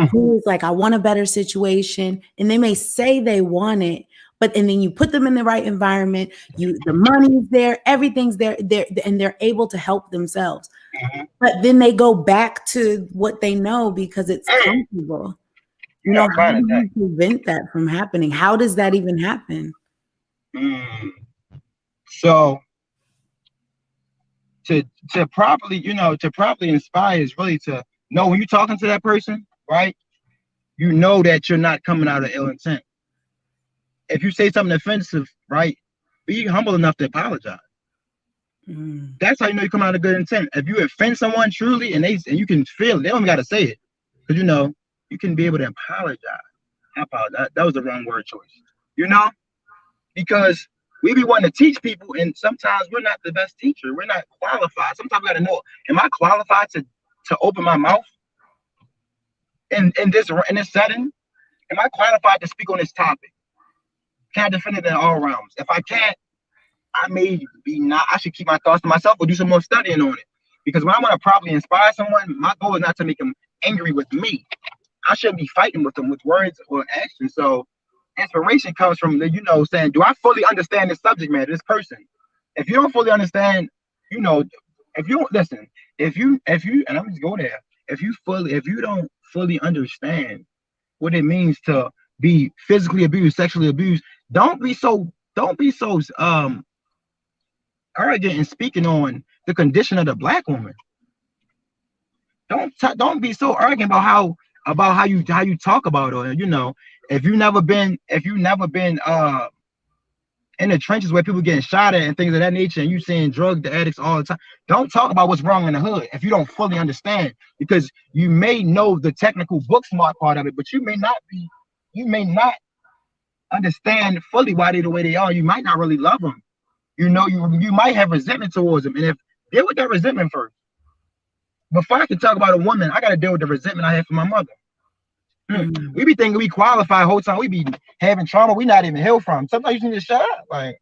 who is like, I want a better situation, and they may say they want it, and then you put them in the right environment, the money's there, everything's there, and they're able to help themselves. But then they go back to what they know because it's comfortable. How do you prevent that from happening? How does that even happen? So to properly inspire is really to know when you're talking to that person, right? You know that you're not coming out of ill intent. If you say something offensive, right, be humble enough to apologize. That's how you know you come out of good intent. If you offend someone truly and you can feel it, they don't even got to say it, because you can be able to apologize. I apologize. That was the wrong word choice. Because we be wanting to teach people, and sometimes we're not the best teacher. We're not qualified. Sometimes we got to know, am I qualified to open my mouth in this setting? Am I qualified to speak on this topic? Can I defend it in all realms? If I can't, I may be not. I should keep my thoughts to myself or do some more studying on it. Because when I want to properly inspire someone, my goal is not to make them angry with me. I shouldn't be fighting with them with words or action. So inspiration comes from saying, do I fully understand this subject matter, this person? If you don't fully understand, you know, if you don't listen, and I'm just going there, if you don't fully understand what it means to be physically abused, sexually abused, don't be so arrogant in speaking on the condition of the black woman. Don't be so arrogant about how you talk about her. If you never been in the trenches where people getting shot at and things of that nature, and you seeing drug addicts all the time, don't talk about what's wrong in the hood if you don't fully understand, because you may know the technical book smart part of it, but you may not understand fully why they're the way they are. You might not really love them. You might have resentment towards them, and if deal with that resentment first. Before I can talk about a woman, I got to deal with the resentment I have for my mother. We be thinking we qualify the whole time. We be having trauma we not even healed from. Sometimes you need to shut up. Like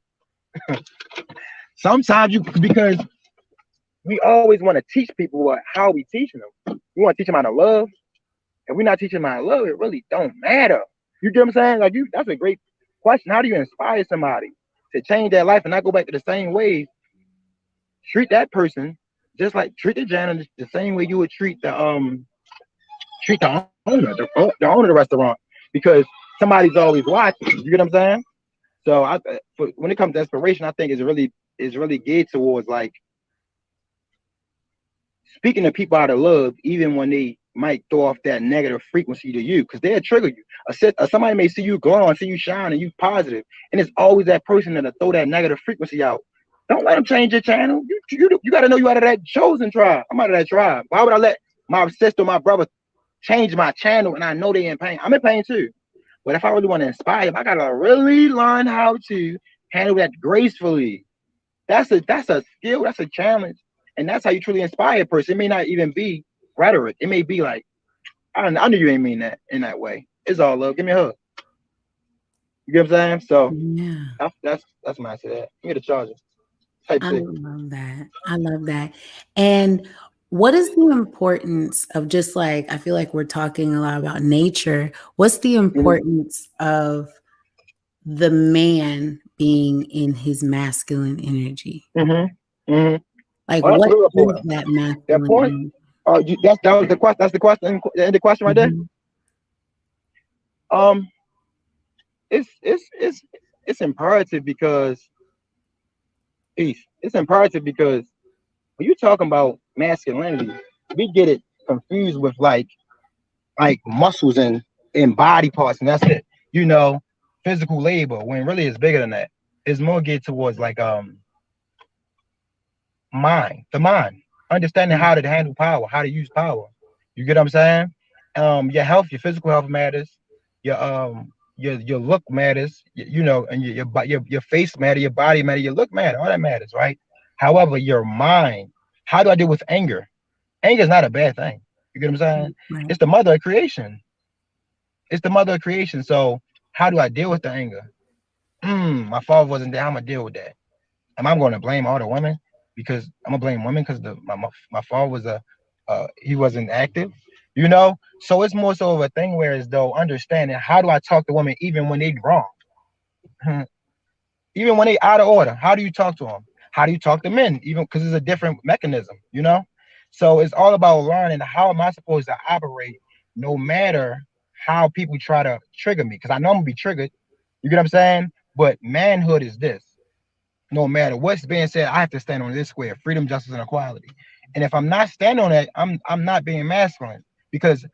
sometimes because we always want to teach people how we teaching them. We want to teach them how to love. If we're not teaching them how to love, it really don't matter. You get what I'm saying? Like that's a great question. How do you inspire somebody to change their life and not go back to the same ways? Treat that person just like treat the janitor the same way you would treat the owner, the owner of the restaurant, because somebody's always watching. You get what I'm saying? So when it comes to inspiration, I think is really geared towards like speaking to people out of love, even when they might throw off that negative frequency to you, because they'll trigger you. Somebody may see you glowing, see you shine, and you positive, and it's always that person that'll throw that negative frequency out. Don't let them change your channel. You got to know you out of that chosen tribe. I'm out of that tribe. Why would I let my sister, my brother change my channel and I know they in pain? I'm in pain too. But if I really want to inspire, I gotta really learn how to handle that gracefully. That's a skill, that's a challenge, and that's how you truly inspire a person. It may not even be rhetoric. It may be like, I knew you ain't mean that in that way. It's all love. Give me a hug. You get what I'm saying? So Yeah. that's my answer to that. Give me the charger. Type I C. love that. I love that. And what is the importance of, just like, I feel like we're talking a lot about nature. What's the importance of the man being in his masculine energy? Like, Oh, that's what real is important. that That masculine point. energy? That was the question. That's the question. The question right there. Mhm. Um, it's imperative because peace. It's imperative because when you're talking about masculinity, we get it confused with like muscles and body parts, and that's it. Physical labor, when really it's bigger than that. It's more geared towards like the mind, understanding how to handle power, how to use power. You get what I'm saying? Your health, your physical health matters. Your look matters. And your face matter, your body matter, your look matter. All that matters, right? However, your mind. How do I deal with anger? Anger is not a bad thing. You get what I'm saying? Right. It's the mother of creation. It's the mother of creation. So how do I deal with the anger? My father wasn't there. How am I deal with that? Am I going to blame all the women? Because I'm gonna blame women because my father was he wasn't active. So it's more so of a thing where as though understanding how do I talk to women even when they wrong, even when they out of order. How do you talk to them? How do you talk to men? Even because it's a different mechanism. So it's all about learning how am I supposed to operate, no matter how people try to trigger me. Because I know I'm gonna be triggered. You get what I'm saying? But manhood is this. No matter what's being said, I have to stand on this square: freedom, justice, and equality. And if I'm not standing on that, I'm not being masculine, because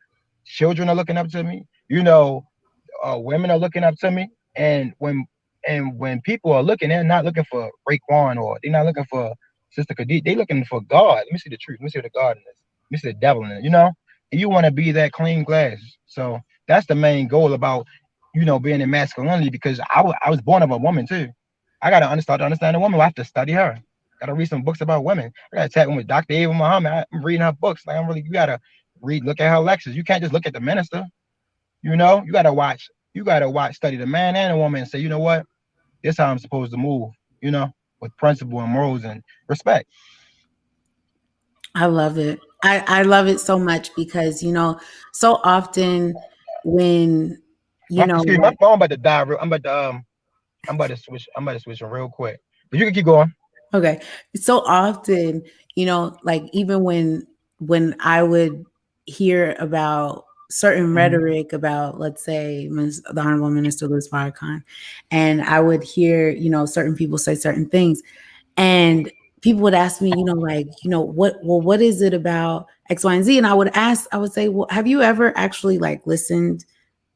children are looking up to me. Women are looking up to me, and when people are looking, they're not looking for Raekwon, or they're not looking for Sister Khadijah. They're looking for God. Let me see the truth. Let me see the God in this. Let me see the devil in it. And you want to be that clean glass. So that's the main goal about being in masculinity, because I was born of a woman too. I gotta understand a woman. I have to study her. Gotta read some books about women. I gotta tap in with Dr. Ava Muhammad. I'm reading her books. Like you gotta look at her lectures. You can't just look at the minister. You know, you gotta watch, study the man and the woman and say, you know what, this how I'm supposed to move, you know, with principle and morals and respect. I love it. I love it so much because, so often when, Excuse me, my like, phone about to die. I'm about to switch them real quick. But you can keep going. okay, so often, like even when I would hear about certain Hmm. rhetoric about, let's say, the Honorable Minister Louis Farrakhan, and I would hear, certain people say certain things, and people would ask me, like, what is it about X, Y, and Z? And I would say, well, have you ever actually like listened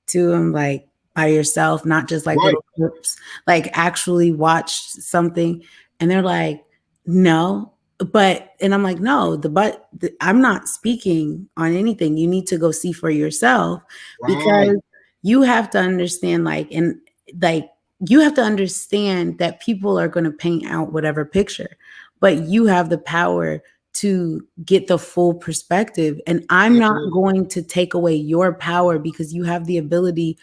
to them like by yourself, not just like Right. little clips, like actually watched something? And they're like, no. And I'm like, no, I'm not speaking on anything. You need to go see for yourself Right. because you have to understand, like, you have to understand that people are going to paint out whatever picture, but you have the power to get the full perspective. And I'm not Absolutely. going to take away your power because you have the ability,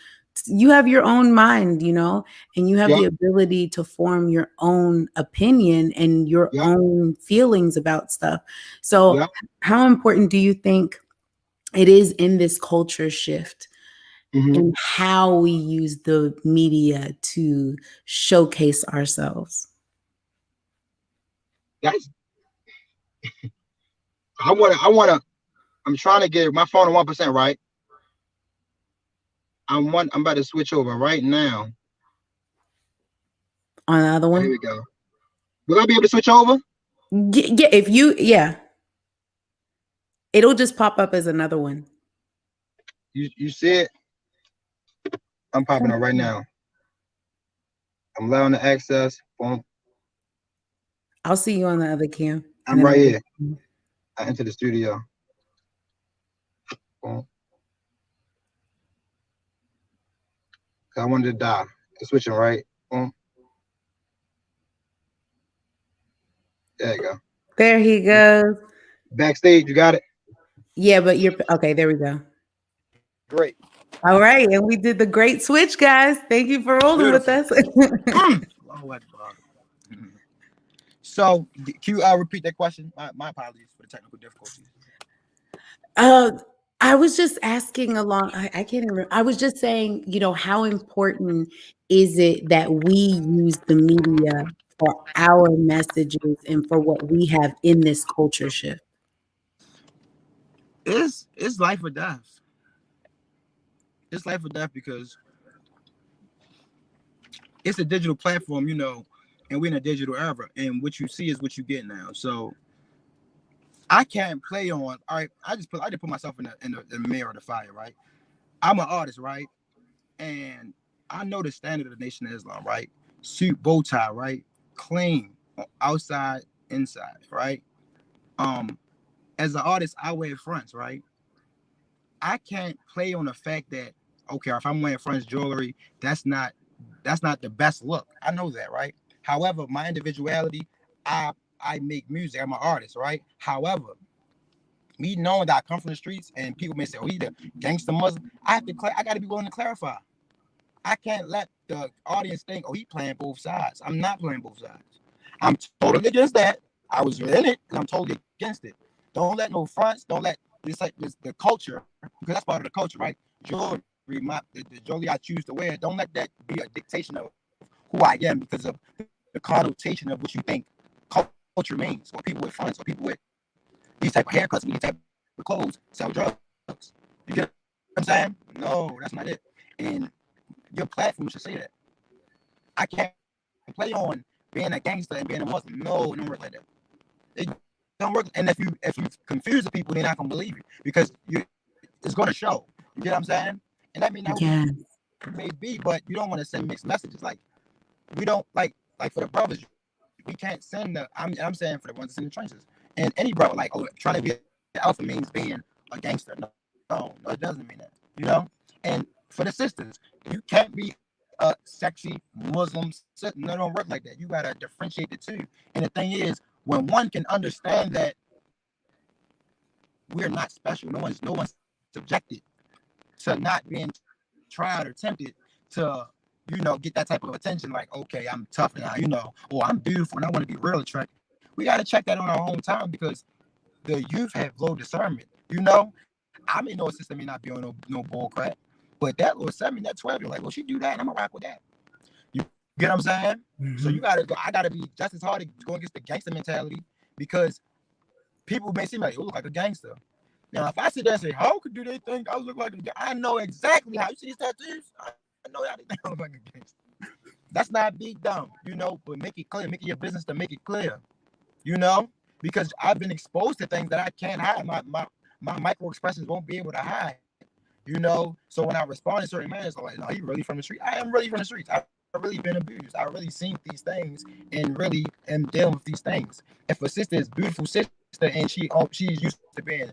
you have your own mind, and you have Yep. the ability to form your own opinion and your Yep. own feelings about stuff. So, Yep. how important do you think it is in this culture shift Hmm. in how we use the media to showcase ourselves? That's I wanna I'm trying to get my phone at 1%, right? I'm about to switch over right now. On the other Here one? we go. Will I be able to switch over? Yeah, yeah, it'll just pop up as another one. You see it? I'm I popping don't up right see it. now. I'm allowing the access. Boom. I'll see you on the other cam, and I'm then right I'll here. get. I enter the studio. Boom. 'Cause I wanted to die. It's switching right. Boom. There you go. There he goes. Backstage, you got it. Yeah, but you're okay. There we go. Great. All right, and we did the great switch, guys. Thank you for rolling with Beautiful. us. Lord, Bob. So, can you repeat that question? My apologies for the technical difficulties. Uh, I was just asking along. I can't even. I was just saying, how important is it that we use the media for our messages and for what we have in this culture shift? It's life or death. It's life or death because it's a digital platform, and we're in a digital era, and what you see is what you get now. So I can't play on. All right, I just put myself in the mirror of the fire, right? I'm an artist, right? And I know the standard of the Nation of Islam, right? Suit, bow tie, right? Clean, outside, inside, right? Um, as an artist, I wear fronts, right? I can't play on the fact that, okay, if I'm wearing fronts jewelry, that's not that's not the best look. I know that, right? However, my individuality, I make music. I'm an artist, right? However, me knowing that I come from the streets and people may say, "Oh, he's a gangster Muslim," I got to be willing to clarify. I can't let the audience think, "Oh, he playing both sides." I'm not playing both sides. I'm totally against that. I was in it, and I'm totally against it. Don't let no fronts. Don't let this like this the culture, because that's part of the culture, right? Jewelry, the jewelry I choose to wear. Don't let that be a dictation of who I am because of the connotation of what you think culture means, or people with fronts, or people with these type of haircuts, these type of clothes, sell drugs. You get what I'm saying? No, that's not it. And your platform should say that. I can't play on being a gangster and being a Muslim. No, it don't work like that. It don't work. And if you confuse the people, they're not gonna believe you because it's gonna show. You get what I'm saying? And that may not what you may Yeah. be, but you don't want to send mixed messages. Like we don't like for the brothers, we can't send the. I'm saying for the ones that's in the trenches and any bro, like, oh, trying to be an alpha means being a gangster. No, it doesn't mean that. And for the sisters, you can't be a sexy Muslim. No, it don't work like that. You gotta differentiate the two. And the thing is, when one can understand that we're not special, no one's subjected to not being treated tried or tempted to, get that type of attention. Like, okay, I'm tough and or I'm beautiful and I want to be real attractive. We got to check that on our own time because the youth have low discernment. I may know a sister may not be on no bull crap, but that little 7, that 12, you're like, well, she do that, and I'm gonna rock with that. You get what I'm saying? Mm-hmm. So I gotta be just as hard to go against the gangster mentality because people may seem like, you look like a gangster. Now, if I sit there and say, how could do they think I look like a gangster? I know exactly how you see these tattoos. I know how they think I look like a gangster. That's not big dumb, but make it clear, make it your business to make it clear, because I've been exposed to things that I can't hide. My micro expressions won't be able to hide, So when I respond in certain manners, I'm like, no, you really from the street? I am really from the streets. I've really been abused. I've really seen these things and really am dealing with these things. If a sister is a beautiful sister and she's used to being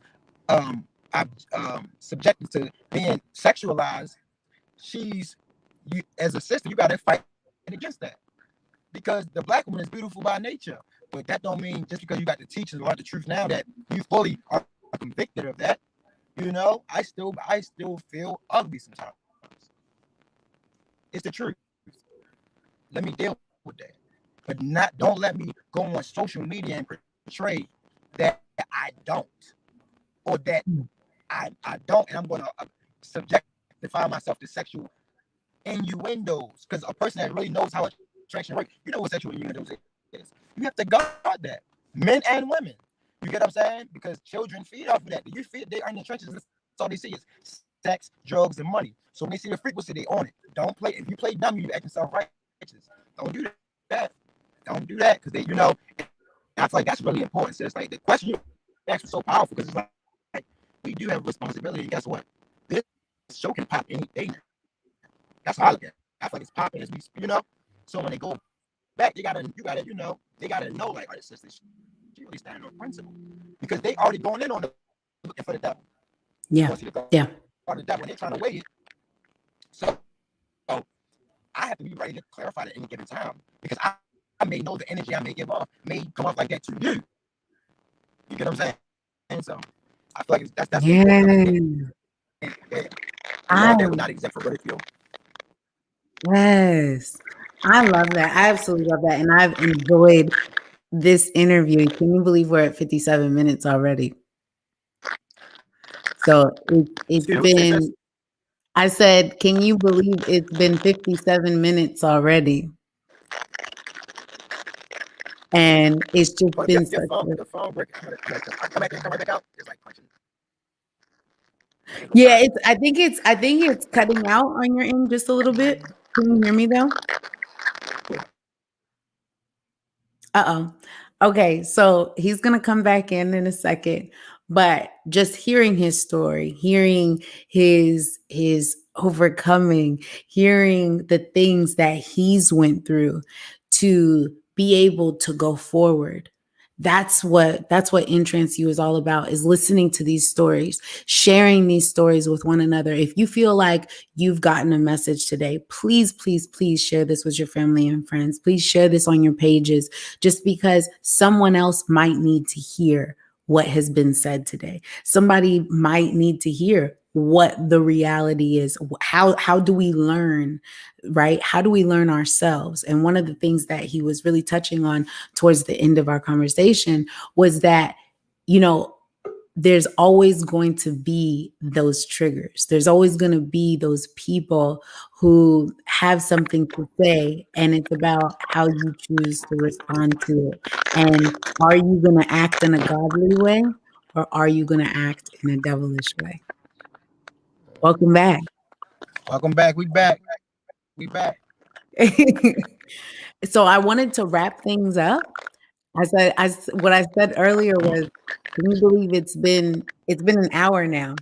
subjected to being sexualized, as a sister, you got to fight against that because the black woman is beautiful by nature. But that don't mean just because you got the teachers or the truth now that you fully are convicted of that. I still feel ugly sometimes. It's the truth. Let me deal with that. But don't let me go on social media and portray that I don't. Or that I don't, and I'm gonna subjectify myself to sexual innuendos. Because a person that really knows how attraction works, you know what sexual innuendos is. You have to guard that. Men and women. You get what I'm saying? Because children feed off of that. They are in the trenches. That's all they see is sex, drugs, and money. So when they see the frequency, they own it. Don't play. If you play dumb, you acting self-righteous. Don't do that. Don't do that because I feel like that's really important. So it's like the question you asked was so powerful because it's like we do have a responsibility. And guess what? This show can pop any day. That's how I look at it. I feel like it's popping as we, So when they go back, they gotta know like, our sisters. She really standing on principle because they already going in on looking for the devil. Yeah. Yeah. Or the devil, they're trying to weigh it. So I have to be ready to clarify that at any given time because I may know the energy I may give off may come off like that to you. You get what I'm saying? And so I feel like that's that would not exempt for ridicule. Yes. I love that. I absolutely love that. And I've enjoyed this interview. Can you believe we're at 57 minutes already? So it's been, I said, can you believe it's been 57 minutes already? And it's just been such the phone break. I come back out. It's like punching. Yeah, I think it's cutting out on your end just a little bit. Can you hear me though? Uh-oh. Okay, so he's gonna come back in a second, but just hearing his story, hearing his overcoming, hearing the things that he's went through to be able to go forward. That's what In Trance You is all about, is listening to these stories, sharing these stories with one another. If you feel like you've gotten a message today, please, please, please share this with your family and friends. Please share this on your pages, just because someone else might need to hear what has been said today. Somebody might need to hear what the reality is. How do we learn, right? How do we learn ourselves? And one of the things that he was really touching on towards the end of our conversation was that, there's always going to be those triggers. There's always going to be those people who have something to say, and it's about how you choose to respond to it. And are you going to act in a godly way, or are you going to act in a devilish way? Welcome back. Welcome back. We back. We back. So I wanted to wrap things up. What I said earlier was, can you believe it's been an hour now?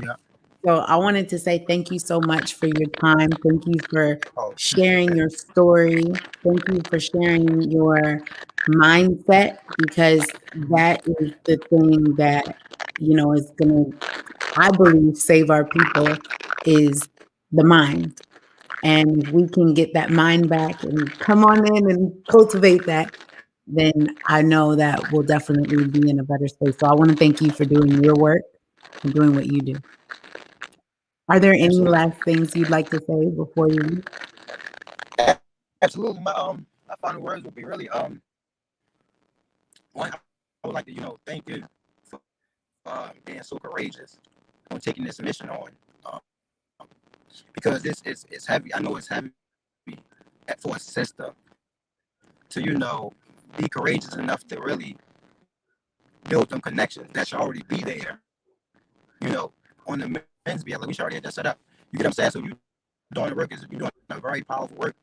Yeah. So I wanted to say thank you so much for your time. Thank you for sharing your story. Thank you for sharing your mindset, because that is the thing that, is going to, I believe, save our people, is the mind. And if we can get that mind back and come on in and cultivate that, then I know that we'll definitely be in a better space. So I want to thank you for doing your work and doing what you do. Are there any Absolutely. last things you'd like to say before you? Absolutely. My final words would be really one, I would like to, thank you for being so courageous on taking this mission on. Um, because it's heavy. I know it's heavy for a sister to, be courageous enough to really build them connections that should already be there, on the men's behalf. Like we should already have that set up. You get what I'm saying? So you doing the work is you're doing a very powerful work,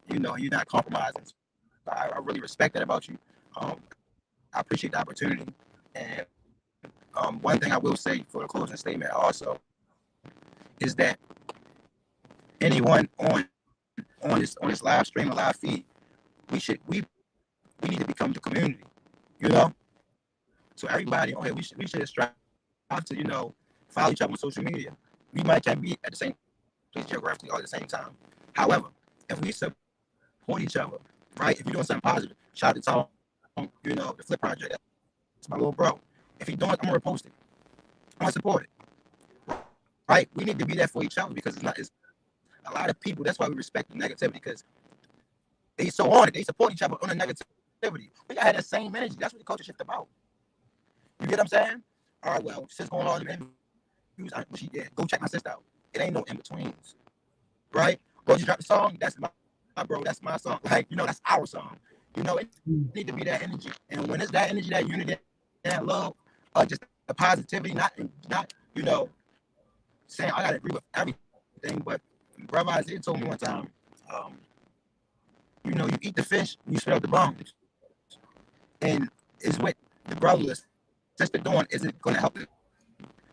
you're not compromising. So I really respect that about you. I appreciate the opportunity. And one thing I will say for the closing statement also is that anyone on this live stream or live feed, we need to become the community, you know. So everybody on here, we should strive to follow each other on social media. We might can't be at the same place geographically all at the same time. However, if we support each other, right? If you're doing something positive, shout out to Tom, the Flip Project. That's my little bro. If he's doing it, I'm gonna repost it. I'm gonna support it. Right? We need to be there for each other because it's a lot of people. That's why we respect the negativity because they so on it. They support each other on the negativity. We gotta have that same energy. That's what the culture shift about. You get what I'm saying? All right, well, since going on in interviews, go check my sister out. It ain't no in betweens, right? Go you drop the song, that's my bro, that's my song. Like, that's our song. It need to be that energy. And when it's that energy, that unity, that love, just the positivity, not saying I gotta agree with everything, but Brother Isaiah told me one time, um, you eat the fish, you smell the bones. And is what the brother or sister doing, is it gonna help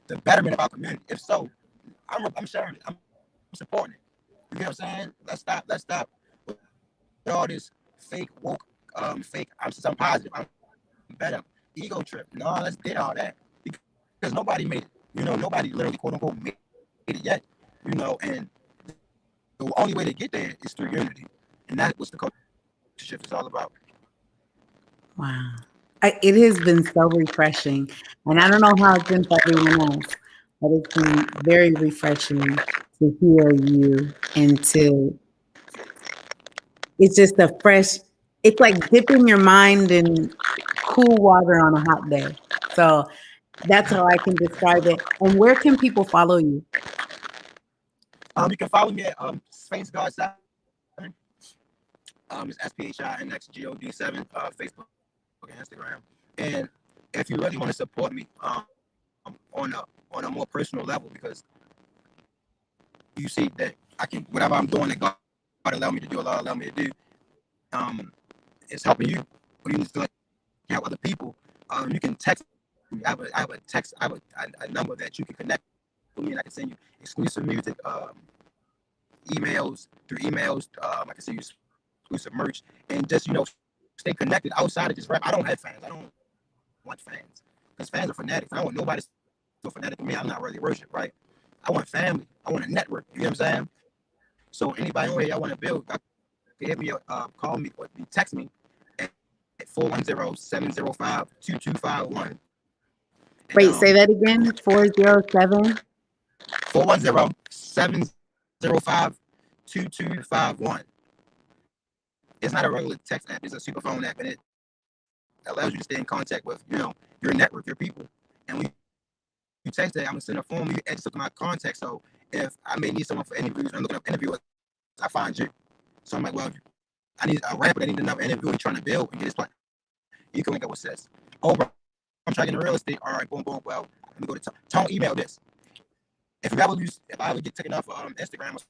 the betterment of our community? If so, I'm sharing it. I'm supporting it. You know what I'm saying? Let's stop with all this fake woke, fake. I'm positive. I'm better. Ego trip. No, let's get all that because nobody made it. Nobody literally quote unquote made it yet. And the only way to get there is through unity, and that's what the culture shift is all about. Wow. It has been so refreshing. And I don't know how it's been for everyone else, but it's been very refreshing to hear you and it's just it's like dipping your mind in cool water on a hot day. So that's how I can describe it. And where can people follow you? You can follow me at Space God 7. It's SPHINXGOD7, Facebook and Instagram. And if you really want to support me on a more personal level, because you see that I can whatever I'm doing that God allow me to do, Allah allow me to do, it's helping you. Or you need to help other people. You can text me. I have a text. I have a number that you can connect with me, and I can send you exclusive music, emails through emails. I can send you exclusive merch, and just stay connected outside of just rap. I don't have fans. I don't want fans because fans are fanatics. I don't want nobody so fanatic with me. I'm not really worship, right? I want family. I want a network. You know what I'm saying? So anybody on here I want to build, hit me, call me, or text me at 410-705-2251. And Wait, say that again. 407. 410-705-2251. It's not a regular text app. It's a super phone app, and it allows you to stay in contact with, your network, your people. And when you text that, I'm gonna send a form. You add to my contact. So if I may need someone for interviews, I'm looking up interviewers, I find you. So I'm like, well, I need a rapper that needs another interview and trying to build and get his plan. You can link up with Sis. Oh, bro, I'm trying to get in real estate. All right, boom, boom. Well, let me go to Tone. Email this. If I ever get taken off Instagram or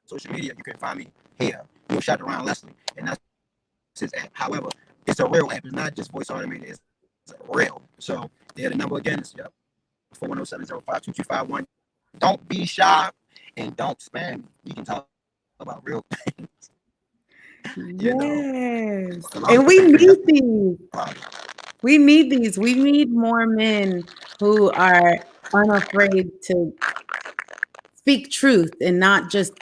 social media, you can find me here. Shout around Leslie, and that's his app. However, it's a real app. It's not just voice automated. It's real. So the number again is 410-705-2251. Don't be shy and don't spam. You can talk about real things. Yes. And we need these. We need these. We need more men who are unafraid to speak truth and not just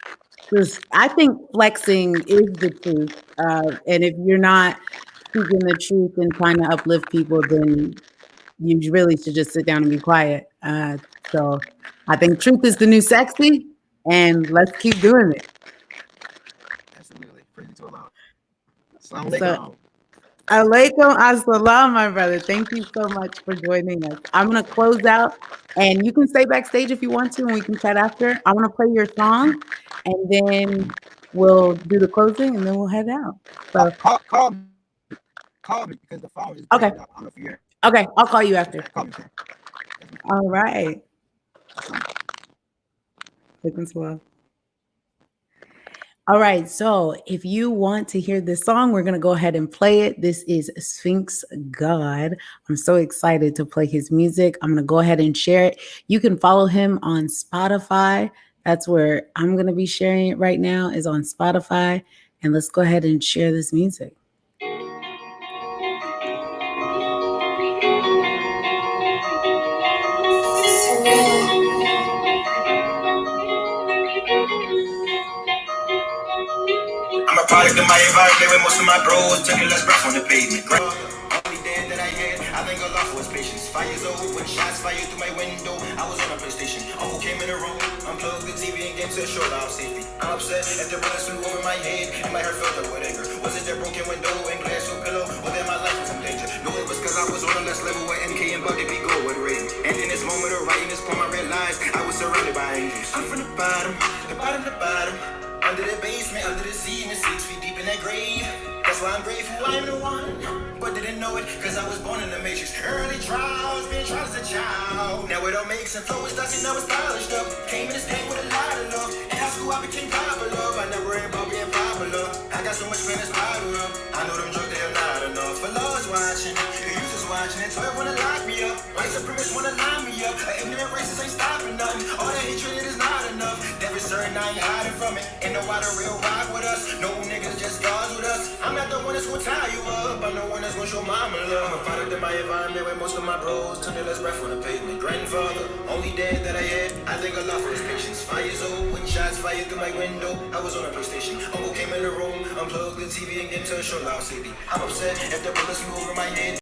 I think flexing is the truth. And if you're not speaking the truth and trying to uplift people, then you really should just sit down and be quiet. So I think truth is the new sexy, and let's keep doing it. Absolutely. Praise to Allah. Assalamu So, alaikum. alaikum assalam, my brother. Thank you so much for joining us. I'm going to close out, and you can stay backstage if you want to, and we can chat after. I'm going to play your song, and then we'll do the closing, and then we'll head out. So, Call me because the phone is okay. breaking up. I don't know if you're. Okay, I'll call you after. Call me. All right. Looking swell. All right, so if you want to hear this song, we're going to go ahead and play it. This is Sphinx God. I'm so excited to play his music. I'm going to go ahead and share it. You can follow him on Spotify. That's where I'm going to be sharing it right now, is on Spotify. And let's go ahead and share this music. I'm a product of my environment with most of my bros taking less breath on the pavement. Only day that I had, I thank Allah for his patience. 5 years old when shots fired through my window. I was on a PlayStation. Uncle came in the room, unplugged the TV and game to assure our safety. I'm upset at the bullets flew over my head and my heart filled up with anger. Was it that broken window and glass or pillow, or that my life was in danger? No, it was cause I was on a less level with MK and Buck to be good with Raven. And in this moment of writing this poem, I realized I was surrounded by angels. I'm from the bottom, the bottom, the bottom. Under the basement, under the sea, and 6 feet deep in that grave. That's why I'm grateful I'm the one, but didn't know it, cause I was born in the matrix. Early trials, being tried as a child. Now it all makes sense, flow was dusty, now it's polished up. Came in this game with a lot of love. In high school I became popular, I never worried about being popular. I got so much pain it's bottled up. I know them drugs, they are not enough. For Lord's watching, the youth is watching, and 12 wanna lock me up. White supremacists wanna line me up. Ignorant racists ain't stopping nothing. All that hatred is not enough. Devil certain I ain't hiding from it. Ain't nobody real rock with us. No niggas just gods with us. I'm not the one that's gonna tie you up. I'm the one that's gonna show mama love. I'm a product of my environment where most of my bros turn their less breath on the pavement. Grandfather, only dad that I had. I thank Allah for his patience. 5 years old when shots fired through my window. I was on a PlayStation. Uncle came in the room, unplugged the TV and get to a show loud city. I'm upset if the bullets flew over my head.